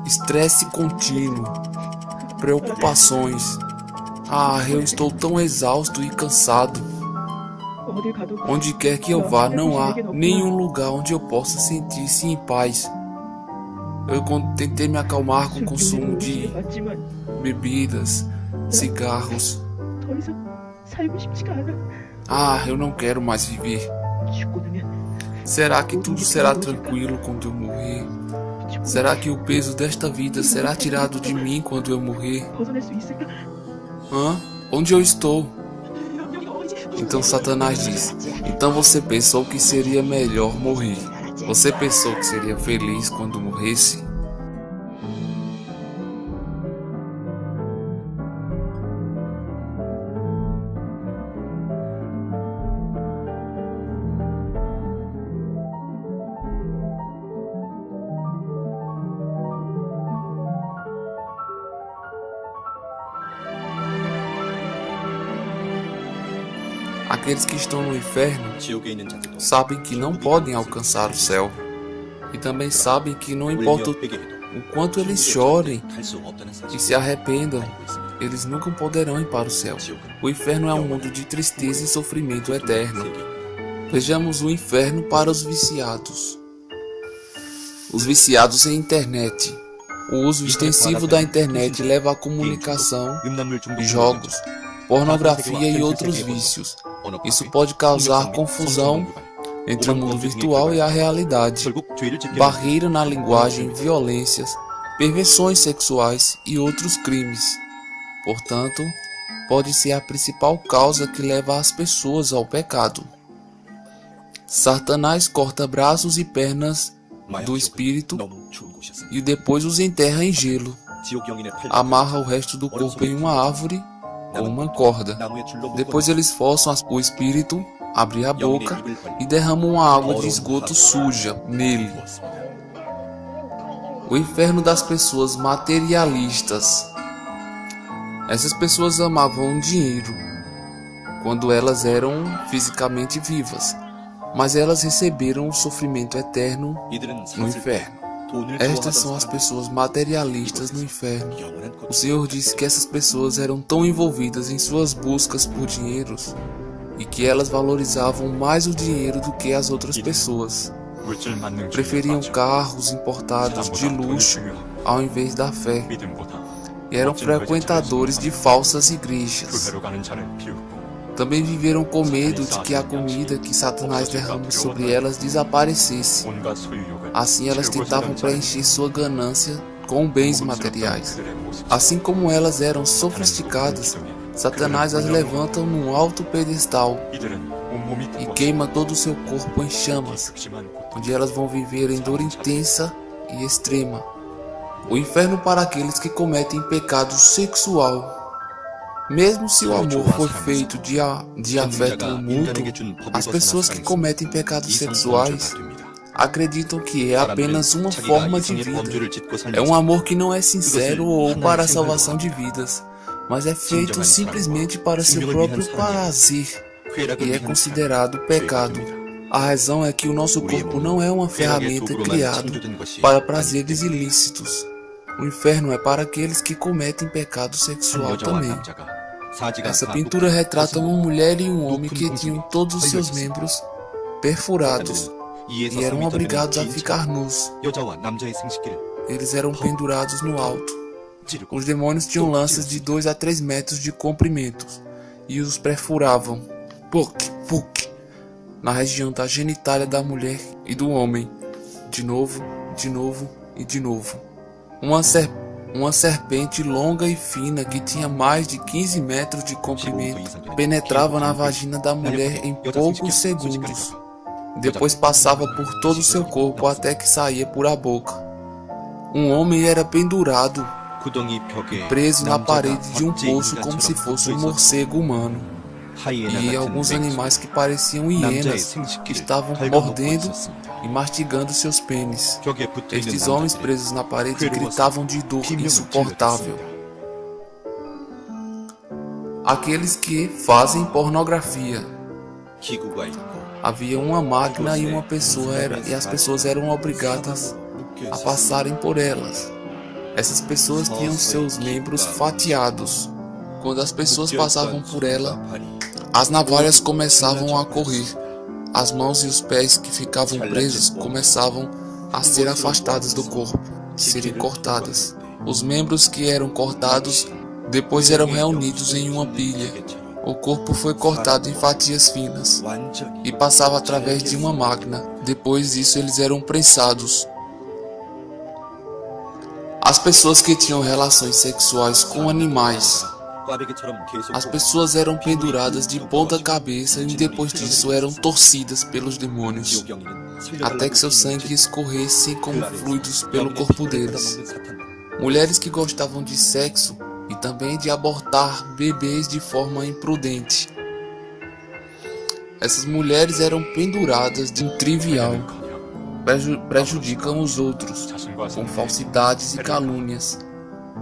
Estresse contínuo, preocupações. Eu estou tão exausto e cansado. Onde quer que eu vá, não há nenhum lugar onde eu possa sentir-se em paz. Eu tentei me acalmar com o consumo de bebidas, cigarros. Eu não quero mais viver. Será que tudo será tranquilo quando eu morrer? Será que o peso desta vida será tirado de mim quando eu morrer? Onde eu estou? Então Satanás disse: então você pensou que seria melhor morrer. Você pensou que seria feliz quando morresse? Aqueles que estão no inferno sabem que não podem alcançar o céu, e também sabem que não importa o quanto eles chorem e se arrependam, eles nunca poderão ir para o céu. O inferno é um mundo de tristeza e sofrimento eterno. Vejamos o inferno para os viciados. Os viciados em internet. O uso extensivo da internet leva à comunicação, jogos, pornografia e outros vícios. Isso pode causar confusão entre o mundo virtual e a realidade, barreira na linguagem, violências, perversões sexuais e outros crimes. Portanto, pode ser a principal causa que leva as pessoas ao pecado. Satanás corta braços e pernas do espírito e depois os enterra em gelo. Amarra o resto do corpo em uma árvore com uma corda. Depois eles forçam o espírito a abrir a boca e derramam uma água de esgoto suja nele. O inferno das pessoas materialistas. Essas pessoas amavam o dinheiro quando elas eram fisicamente vivas, mas elas receberam o sofrimento eterno no inferno. Estas são as pessoas materialistas no inferno. O Senhor disse que essas pessoas eram tão envolvidas em suas buscas por dinheiros e que elas valorizavam mais o dinheiro do que as outras pessoas. Preferiam carros importados de luxo ao invés da fé. E eram frequentadores de falsas igrejas. Também viveram com medo de que a comida que Satanás derrama sobre elas desaparecesse. Assim elas tentavam preencher sua ganância com bens materiais. Assim como elas eram sofisticadas, Satanás as levanta num alto pedestal e queima todo o seu corpo em chamas, onde elas vão viver em dor intensa e extrema. O inferno para aqueles que cometem pecado sexual. Mesmo se o amor for feito de afeto mútuo, as pessoas que cometem pecados sexuais acreditam que é apenas uma forma de vida. É um amor que não é sincero ou para a salvação de vidas, mas é feito simplesmente para seu próprio prazer e é considerado pecado. A razão é que o nosso corpo não é uma ferramenta criada para prazeres ilícitos. O inferno é para aqueles que cometem pecado sexual também. Essa pintura retrata uma mulher e um homem que tinham todos os seus membros perfurados e eram obrigados a ficar nus. Eles eram pendurados no alto. Os demônios tinham lanças de 2 a 3 metros de comprimento e os perfuravam, na região da genitália da mulher e do homem, de novo e de novo. Uma serpente longa e fina que tinha mais de 15 metros de comprimento penetrava na vagina da mulher em poucos segundos. Depois passava por todo o seu corpo até que saía por a boca. Um homem era pendurado e preso na parede de um poço como se fosse um morcego humano. E alguns animais que pareciam hienas que estavam mordendo e mastigando seus pênis. Estes homens presos na parede gritavam de dor insuportável. Aqueles que fazem pornografia. Havia uma máquina e e as pessoas eram obrigadas a passarem por elas. Essas pessoas tinham seus membros fatiados. Quando as pessoas passavam por ela, as navalhas começavam a correr. As mãos e os pés que ficavam presos começavam a ser afastados do corpo, serem cortadas. Os membros que eram cortados depois eram reunidos em uma pilha. O corpo foi cortado em fatias finas e passava através de uma máquina. Depois disso eles eram prensados. As pessoas que tinham relações sexuais com animais. As pessoas eram penduradas de ponta cabeça e depois disso eram torcidas pelos demônios, até que seu sangue escorresse como fluidos pelo corpo deles. Mulheres que gostavam de sexo e também de abortar bebês de forma imprudente. Essas mulheres eram penduradas de um trivial, prejudicam os outros com falsidades e calúnias,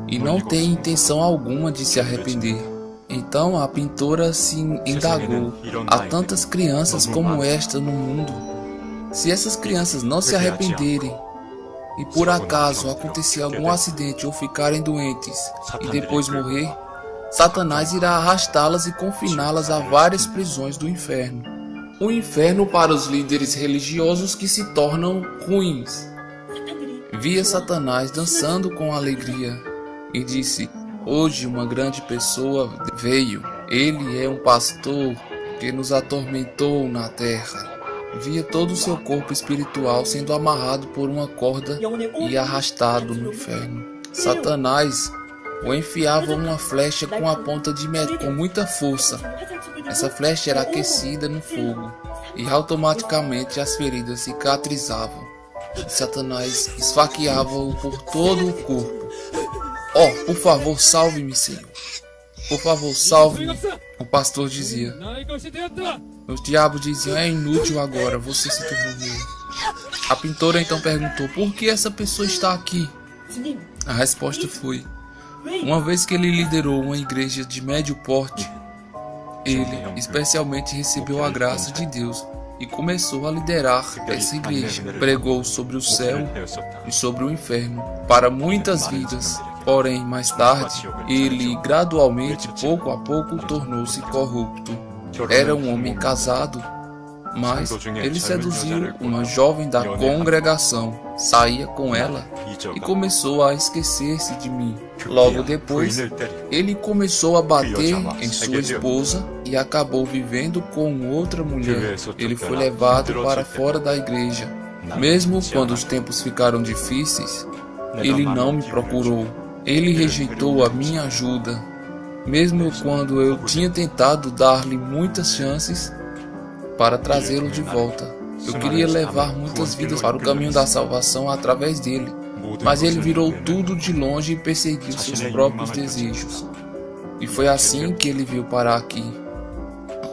e não tem intenção alguma de se arrepender. Então a pintora se indagou: há tantas crianças como esta no mundo. Se essas crianças não se arrependerem e por acaso acontecer algum acidente ou ficarem doentes e depois morrer, Satanás irá arrastá-las e confiná-las a várias prisões do inferno. O inferno para os líderes religiosos que se tornam ruins. Via Satanás dançando com alegria e disse: hoje uma grande pessoa veio. Ele é um pastor que nos atormentou na terra. Via todo o seu corpo espiritual sendo amarrado por uma corda e arrastado no inferno. Satanás o enfiava uma flecha com a ponta de metal com muita força. Essa flecha era aquecida no fogo e automaticamente as feridas cicatrizavam. E Satanás esfaqueava-o por todo o corpo. Oh, por favor, salve-me, Senhor. Por favor, salve-me. O pastor dizia. Os diabos diziam: é inútil agora, você se tornou meu. A pintora então perguntou: por que essa pessoa está aqui? A resposta foi: uma vez que ele liderou uma igreja de médio porte, ele especialmente recebeu a graça de Deus e começou a liderar essa igreja. Pregou sobre o céu e sobre o inferno para muitas vidas. Porém, mais tarde, ele gradualmente, pouco a pouco, tornou-se corrupto. Era um homem casado, mas ele seduziu uma jovem da congregação, saía com ela e começou a esquecer-se de mim. Logo depois, ele começou a bater em sua esposa e acabou vivendo com outra mulher. Ele foi levado para fora da igreja. Mesmo quando os tempos ficaram difíceis, ele não me procurou. Ele rejeitou a minha ajuda. Mesmo quando eu tinha tentado dar-lhe muitas chances para trazê-lo de volta. Eu queria levar muitas vidas para o caminho da salvação através dele, mas ele virou tudo de longe e perseguiu seus próprios desejos. E foi assim que ele veio parar aqui.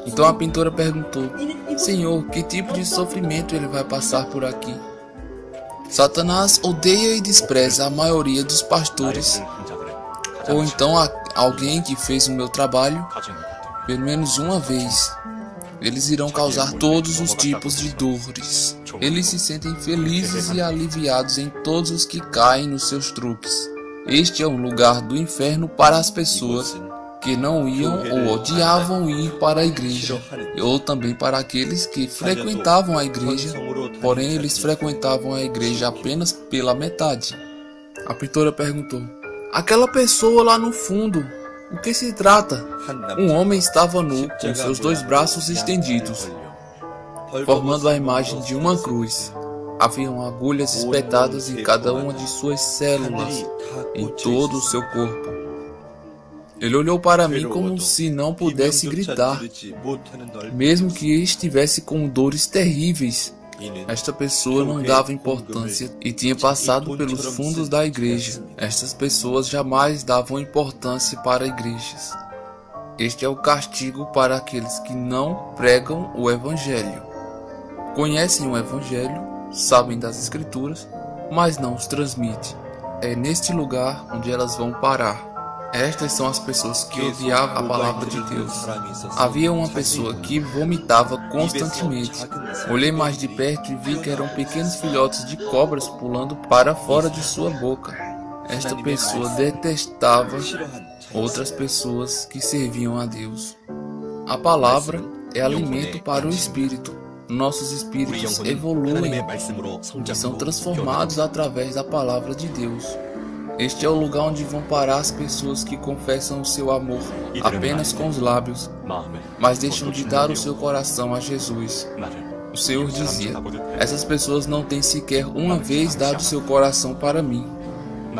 Então a pintora perguntou: Senhor, que tipo de sofrimento ele vai passar por aqui? Satanás odeia e despreza a maioria dos pastores, ou então alguém que fez o meu trabalho pelo menos uma vez. Eles irão causar todos os tipos de dores. Eles se sentem felizes e aliviados em todos os que caem nos seus truques. Este é um lugar do inferno para as pessoas que não iam ou odiavam ir para a igreja, ou também para aqueles que frequentavam a igreja, porém eles frequentavam a igreja apenas pela metade. A pintora perguntou: aquela pessoa lá no fundo, o que se trata? Um homem estava nu, com seus dois braços estendidos, formando a imagem de uma cruz. Haviam agulhas espetadas em cada uma de suas células, em todo o seu corpo. Ele olhou para mim como se não pudesse gritar, mesmo que estivesse com dores terríveis. Esta pessoa não dava importância e tinha passado pelos fundos da igreja. Estas pessoas jamais davam importância para igrejas. Este é o castigo para aqueles que não pregam o Evangelho. Conhecem o Evangelho, sabem das Escrituras, mas não os transmitem. É neste lugar onde elas vão parar. Estas são as pessoas que odiavam a palavra de Deus. Havia uma pessoa que vomitava constantemente. Olhei mais de perto e vi que eram pequenos filhotes de cobras pulando para fora de sua boca. Esta pessoa detestava outras pessoas que serviam a Deus. A palavra é alimento para o espírito. Nossos espíritos evoluem e são transformados através da palavra de Deus. Este é o lugar onde vão parar as pessoas que confessam o seu amor apenas com os lábios, mas deixam de dar o seu coração a Jesus. O Senhor dizia: essas pessoas não têm sequer uma vez dado seu coração para mim.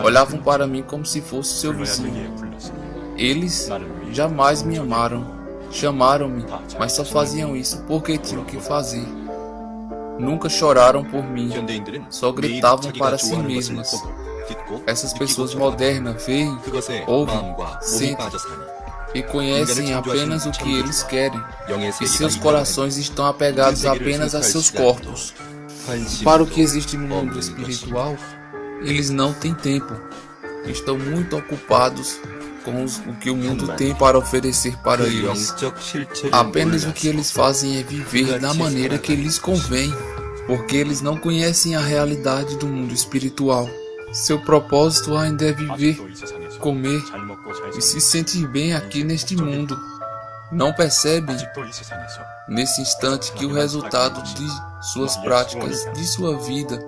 Olhavam para mim como se fosse seu vizinho. Eles jamais me amaram. Chamaram-me, mas só faziam isso porque tinham que fazer. Nunca choraram por mim, só gritavam para si mesmas. Essas pessoas modernas veem, ouvem, sentem e conhecem apenas o que eles querem, e seus corações estão apegados apenas a seus corpos. Para o que existe no mundo espiritual, eles não têm tempo, estão muito ocupados com o que o mundo tem para oferecer para eles. Apenas o que eles fazem é viver da maneira que lhes convém, porque eles não conhecem a realidade do mundo espiritual. Seu propósito ainda é viver, comer e se sentir bem aqui neste mundo. Não percebem, nesse instante, que o resultado de suas práticas, de sua vida,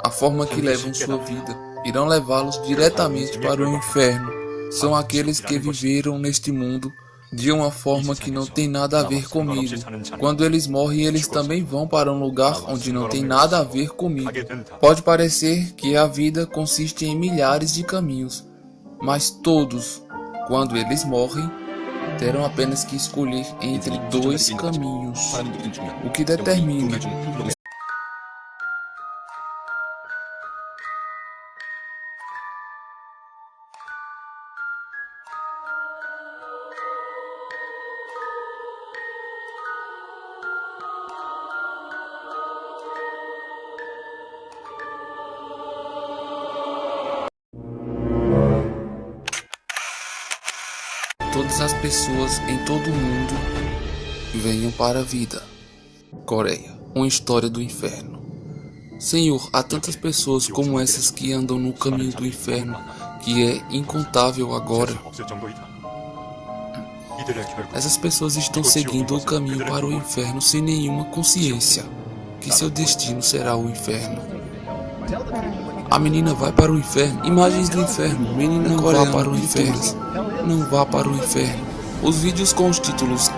a forma que levam sua vida, irão levá-los diretamente para o inferno. São aqueles que viveram neste mundo de uma forma que não tem nada a ver comigo. Quando eles morrem, eles também vão para um lugar onde não tem nada a ver comigo. Pode parecer que a vida consiste em milhares de caminhos, mas todos, quando eles morrem, terão apenas que escolher entre dois caminhos, o que determina todas as pessoas em todo o mundo venham para a vida. Coreia, uma história do inferno. Senhor, há tantas pessoas como essas que andam no caminho do inferno, que é incontável agora. Essas pessoas estão seguindo o caminho para o inferno sem nenhuma consciência que seu destino será o inferno. A menina vai para o inferno. Imagens do inferno. Menina não vá para o inferno. Não vá para o inferno. Os vídeos com os títulos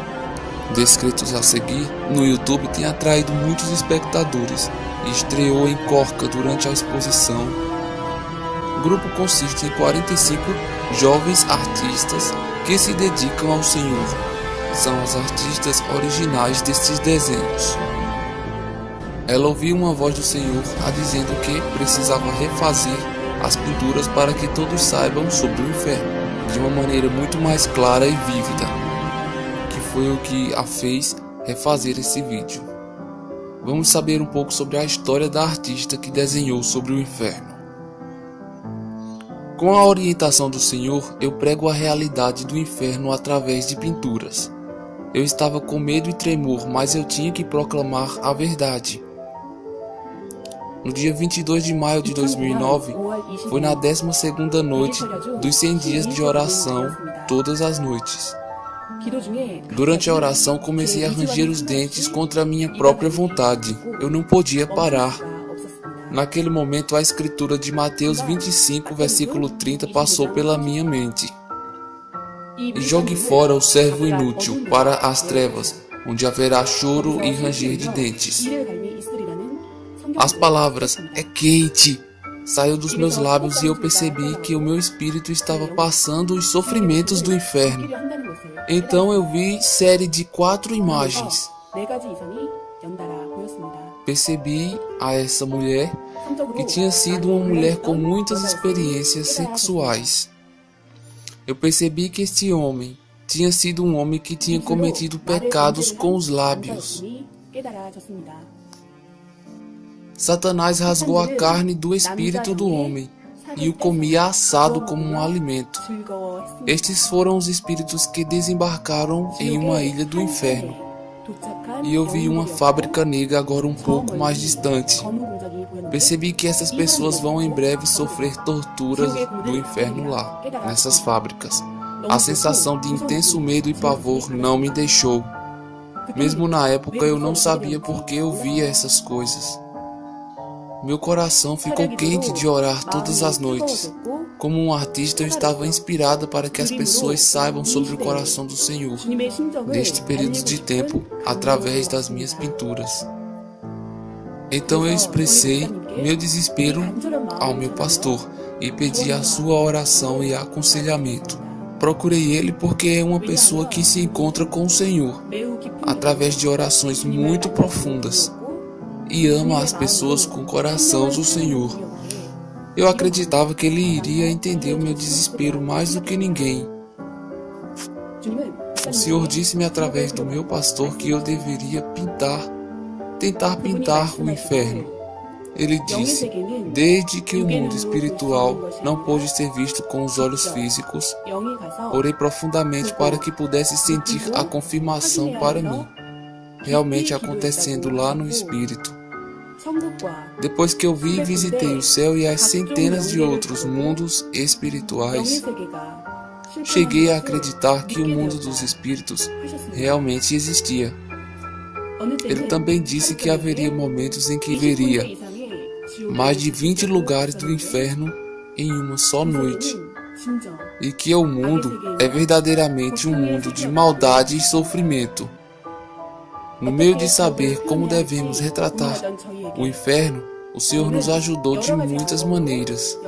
descritos a seguir no YouTube têm atraído muitos espectadores e estreou em Corca durante a exposição. O grupo consiste em 45 jovens artistas que se dedicam ao Senhor. São os artistas originais destes desenhos. Ela ouviu uma voz do Senhor a dizendo que precisava refazer as pinturas para que todos saibam sobre o inferno de uma maneira muito mais clara e vívida, que foi o que a fez refazer esse vídeo. Vamos saber um pouco sobre a história da artista que desenhou sobre o inferno. Com a orientação do Senhor, eu prego a realidade do inferno através de pinturas. Eu estava com medo e tremor, mas eu tinha que proclamar a verdade. No dia 22 de maio de 2009, foi na 12ª noite dos 100 dias de oração, todas as noites. Durante a oração, comecei a ranger os dentes contra a minha própria vontade. Eu não podia parar. Naquele momento, a escritura de Mateus 25, versículo 30 passou pela minha mente. E jogue fora o servo inútil para as trevas, onde haverá choro e ranger de dentes. As palavras "é quente" saiu dos meus lábios e eu percebi que o meu espírito estava passando os sofrimentos do inferno. Então eu vi série de 4 imagens. Percebi a essa mulher que tinha sido uma mulher com muitas experiências sexuais. Eu percebi que este homem tinha sido um homem que tinha cometido pecados com os lábios. Satanás rasgou a carne do espírito do homem e o comia assado como um alimento. Estes foram os espíritos que desembarcaram em uma ilha do inferno. E eu vi uma fábrica negra agora um pouco mais distante. Percebi que essas pessoas vão em breve sofrer torturas do inferno lá, nessas fábricas. A sensação de intenso medo e pavor não me deixou. Mesmo na época eu não sabia por que eu via essas coisas. Meu coração ficou quente de orar todas as noites. Como um artista, eu estava inspirada para que as pessoas saibam sobre o coração do Senhor, neste período de tempo, através das minhas pinturas. Então eu expressei meu desespero ao meu pastor e pedi a sua oração e aconselhamento. Procurei ele porque é uma pessoa que se encontra com o Senhor, através de orações muito profundas, e ama as pessoas com o coração do Senhor. Eu acreditava que ele iria entender o meu desespero mais do que ninguém. O Senhor disse-me através do meu pastor que eu deveria tentar pintar o inferno. Ele disse: desde que o mundo espiritual não pôde ser visto com os olhos físicos, orei profundamente para que pudesse sentir a confirmação para mim, realmente acontecendo lá no espírito. Depois que eu vi e visitei o céu e as centenas de outros mundos espirituais, cheguei a acreditar que o mundo dos espíritos realmente existia. Ele também disse que haveria momentos em que veria mais de 20 lugares do inferno em uma só noite, e que o mundo é verdadeiramente um mundo de maldade e sofrimento. No meio de saber como devemos retratar o inferno, o Senhor nos ajudou de muitas maneiras.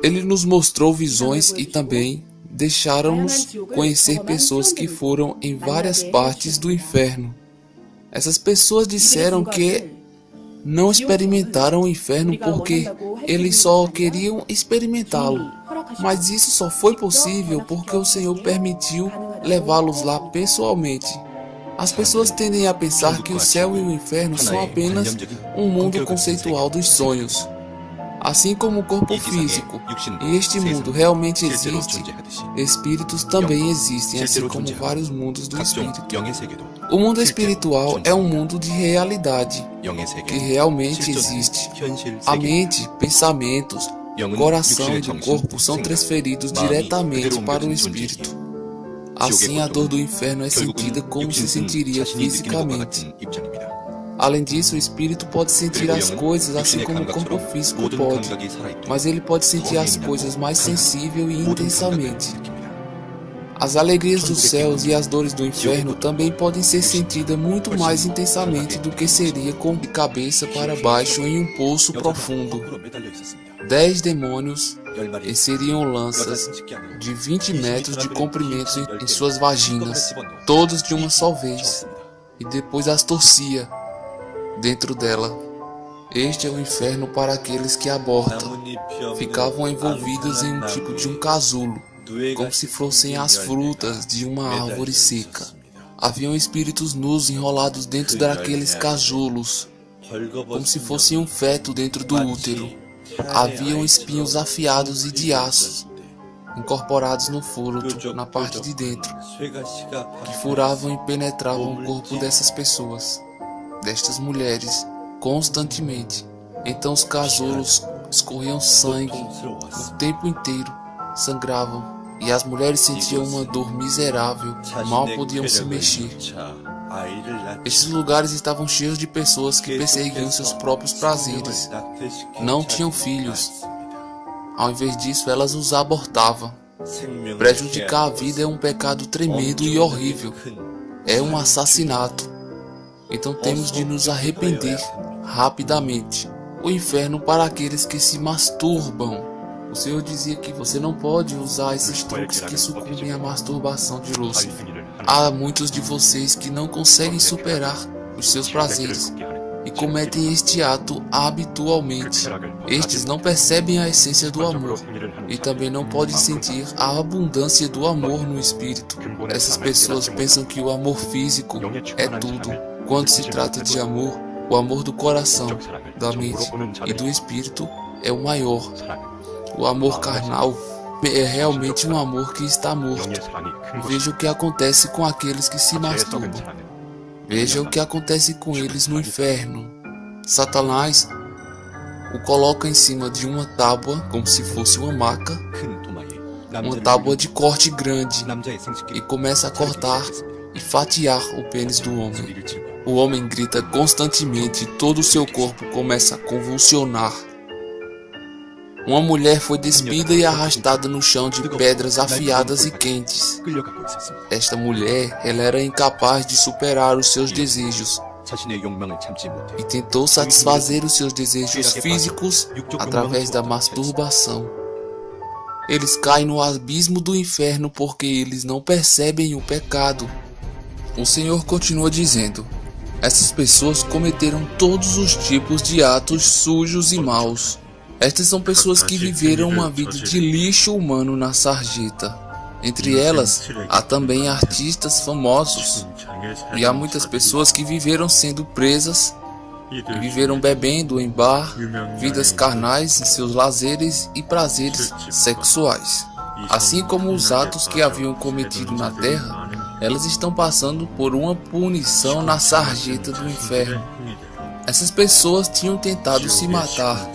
Ele nos mostrou visões e também deixaram-nos conhecer pessoas que foram em várias partes do inferno. Essas pessoas disseram que não experimentaram o inferno porque eles só queriam experimentá-lo. Mas isso só foi possível porque o Senhor permitiu levá-los lá pessoalmente. As pessoas tendem a pensar que o céu e o inferno são apenas um mundo conceitual dos sonhos. Assim como o corpo físico e este mundo realmente existe, espíritos também existem, assim como vários mundos do espírito. O mundo espiritual é um mundo de realidade, que realmente existe. A mente, pensamentos, coração e do corpo são transferidos diretamente para o espírito. Assim, a dor do inferno é sentida como se sentiria fisicamente. Além disso, o espírito pode sentir as coisas assim como o corpo físico pode, mas ele pode sentir as coisas mais sensível e intensamente. As alegrias dos céus e as dores do inferno também podem ser sentidas muito mais intensamente do que seria com de cabeça para baixo em um poço profundo. 10 demônios inseriam lanças de 20 metros de comprimento em suas vaginas, todos de uma só vez, e depois as torcia dentro dela. Este é o inferno para aqueles que abortam. Ficavam envolvidos em um tipo de um casulo, como se fossem as frutas de uma árvore seca. Haviam espíritos nus enrolados dentro daqueles casulos, como se fosse um feto dentro do útero. Haviam espinhos afiados e de aço, incorporados no furo na parte de dentro, que furavam e penetravam o corpo dessas pessoas, destas mulheres, constantemente. Então os casulos escorriam sangue o tempo inteiro, sangravam, e as mulheres sentiam uma dor miserável, mal podiam se mexer. Esses lugares estavam cheios de pessoas que perseguiam seus próprios prazeres. Não tinham filhos. Ao invés disso, elas os abortavam. Prejudicar a vida é um pecado tremendo e horrível. É um assassinato. Então temos de nos arrepender rapidamente. O inferno para aqueles que se masturbam. O Senhor dizia que você não pode usar esses truques que sucumbem à masturbação de Lúcifer. Há muitos de vocês que não conseguem superar os seus prazeres e cometem este ato habitualmente. Estes não percebem a essência do amor e também não podem sentir a abundância do amor no espírito. Essas pessoas pensam que o amor físico é tudo. Quando se trata de amor, o amor do coração, da mente e do espírito é o maior. O amor carnal é realmente um amor que está morto. Veja o que acontece com aqueles que se masturbam. Veja o que acontece com eles no inferno. Satanás o coloca em cima de uma tábua, como se fosse uma maca, uma tábua de corte grande, e começa a cortar e fatiar o pênis do homem. O homem grita constantemente e todo o seu corpo começa a convulsionar. Uma mulher foi despida e arrastada no chão de pedras afiadas e quentes. Esta mulher, ela era incapaz de superar os seus desejos e tentou satisfazer os seus desejos físicos através da masturbação. Eles caem no abismo do inferno porque eles não percebem o pecado. O Senhor continua dizendo: essas pessoas cometeram todos os tipos de atos sujos e maus. Estas são pessoas que viveram uma vida de lixo humano na sarjeta. Entre elas, há também artistas famosos. E há muitas pessoas que viveram sendo presas, e viveram bebendo em bar, vidas carnais em seus lazeres e prazeres sexuais. Assim como os atos que haviam cometido na terra, elas estão passando por uma punição na sarjeta do inferno. Essas pessoas tinham tentado se matar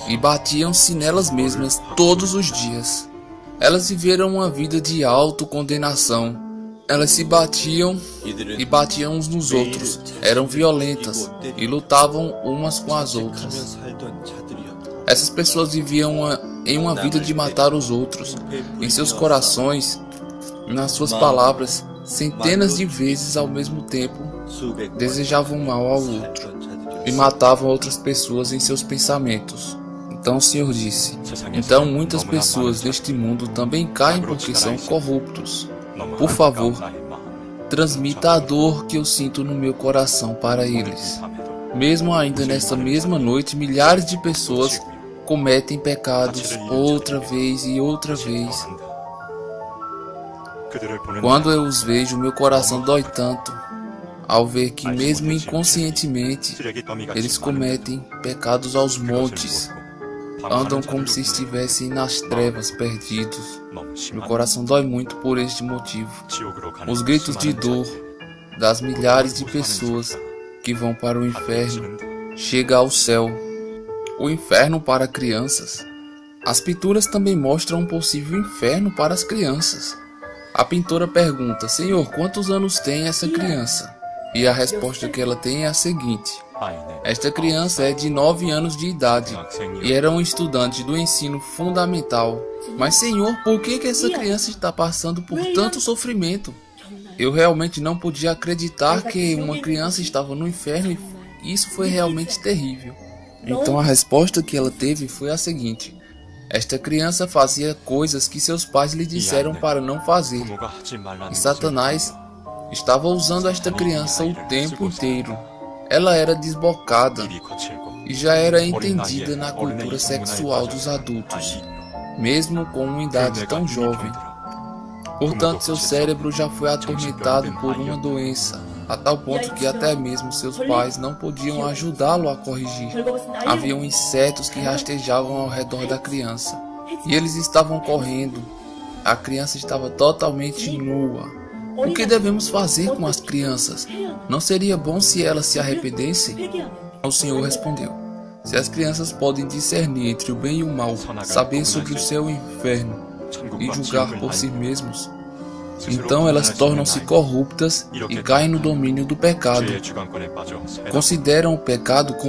e batiam-se nelas mesmas todos os dias. Elas viveram uma vida de autocondenação. Elas se batiam e batiam uns nos outros. Eram violentas e lutavam umas com as outras. Essas pessoas viviam em uma vida de matar os outros. Em seus corações, nas suas palavras, centenas de vezes ao mesmo tempo, desejavam mal ao outro e matavam outras pessoas em seus pensamentos. Então o Senhor disse: então muitas pessoas neste mundo também caem porque são corruptos. Por favor, transmita a dor que eu sinto no meu coração para eles. Mesmo ainda nesta mesma noite, milhares de pessoas cometem pecados outra vez e outra vez. Quando eu os vejo, meu coração dói tanto ao ver que mesmo inconscientemente eles cometem pecados aos montes. Andam como se estivessem nas trevas, perdidos. Meu coração dói muito por este motivo. Os gritos de dor das milhares de pessoas que vão para o inferno chegam ao céu. O inferno para crianças. As pinturas também mostram um possível inferno para as crianças. A pintora pergunta: Senhor, quantos anos tem essa criança? E a resposta que ela tem é a seguinte: esta criança é de 9 anos de idade e era um estudante do ensino fundamental. Mas Senhor, por que essa criança está passando por tanto sofrimento? Eu realmente não podia acreditar que uma criança estava no inferno e isso foi realmente terrível. Então a resposta que ela teve foi a seguinte: esta criança fazia coisas que seus pais lhe disseram para não fazer. E Satanás estava usando esta criança o tempo inteiro. Ela era desbocada e já era entendida na cultura sexual dos adultos, mesmo com uma idade tão jovem. Portanto, seu cérebro já foi atormentado por uma doença, a tal ponto que até mesmo seus pais não podiam ajudá-lo a corrigir. Haviam insetos que rastejavam ao redor da criança, e eles estavam correndo. A criança estava totalmente nua. O que devemos fazer com as crianças? Não seria bom se elas se arrependessem? O Senhor respondeu: se as crianças podem discernir entre o bem e o mal, saber sobre o céu e o inferno e julgar por si mesmos, então elas tornam-se corruptas e caem no domínio do pecado. Consideram o pecado como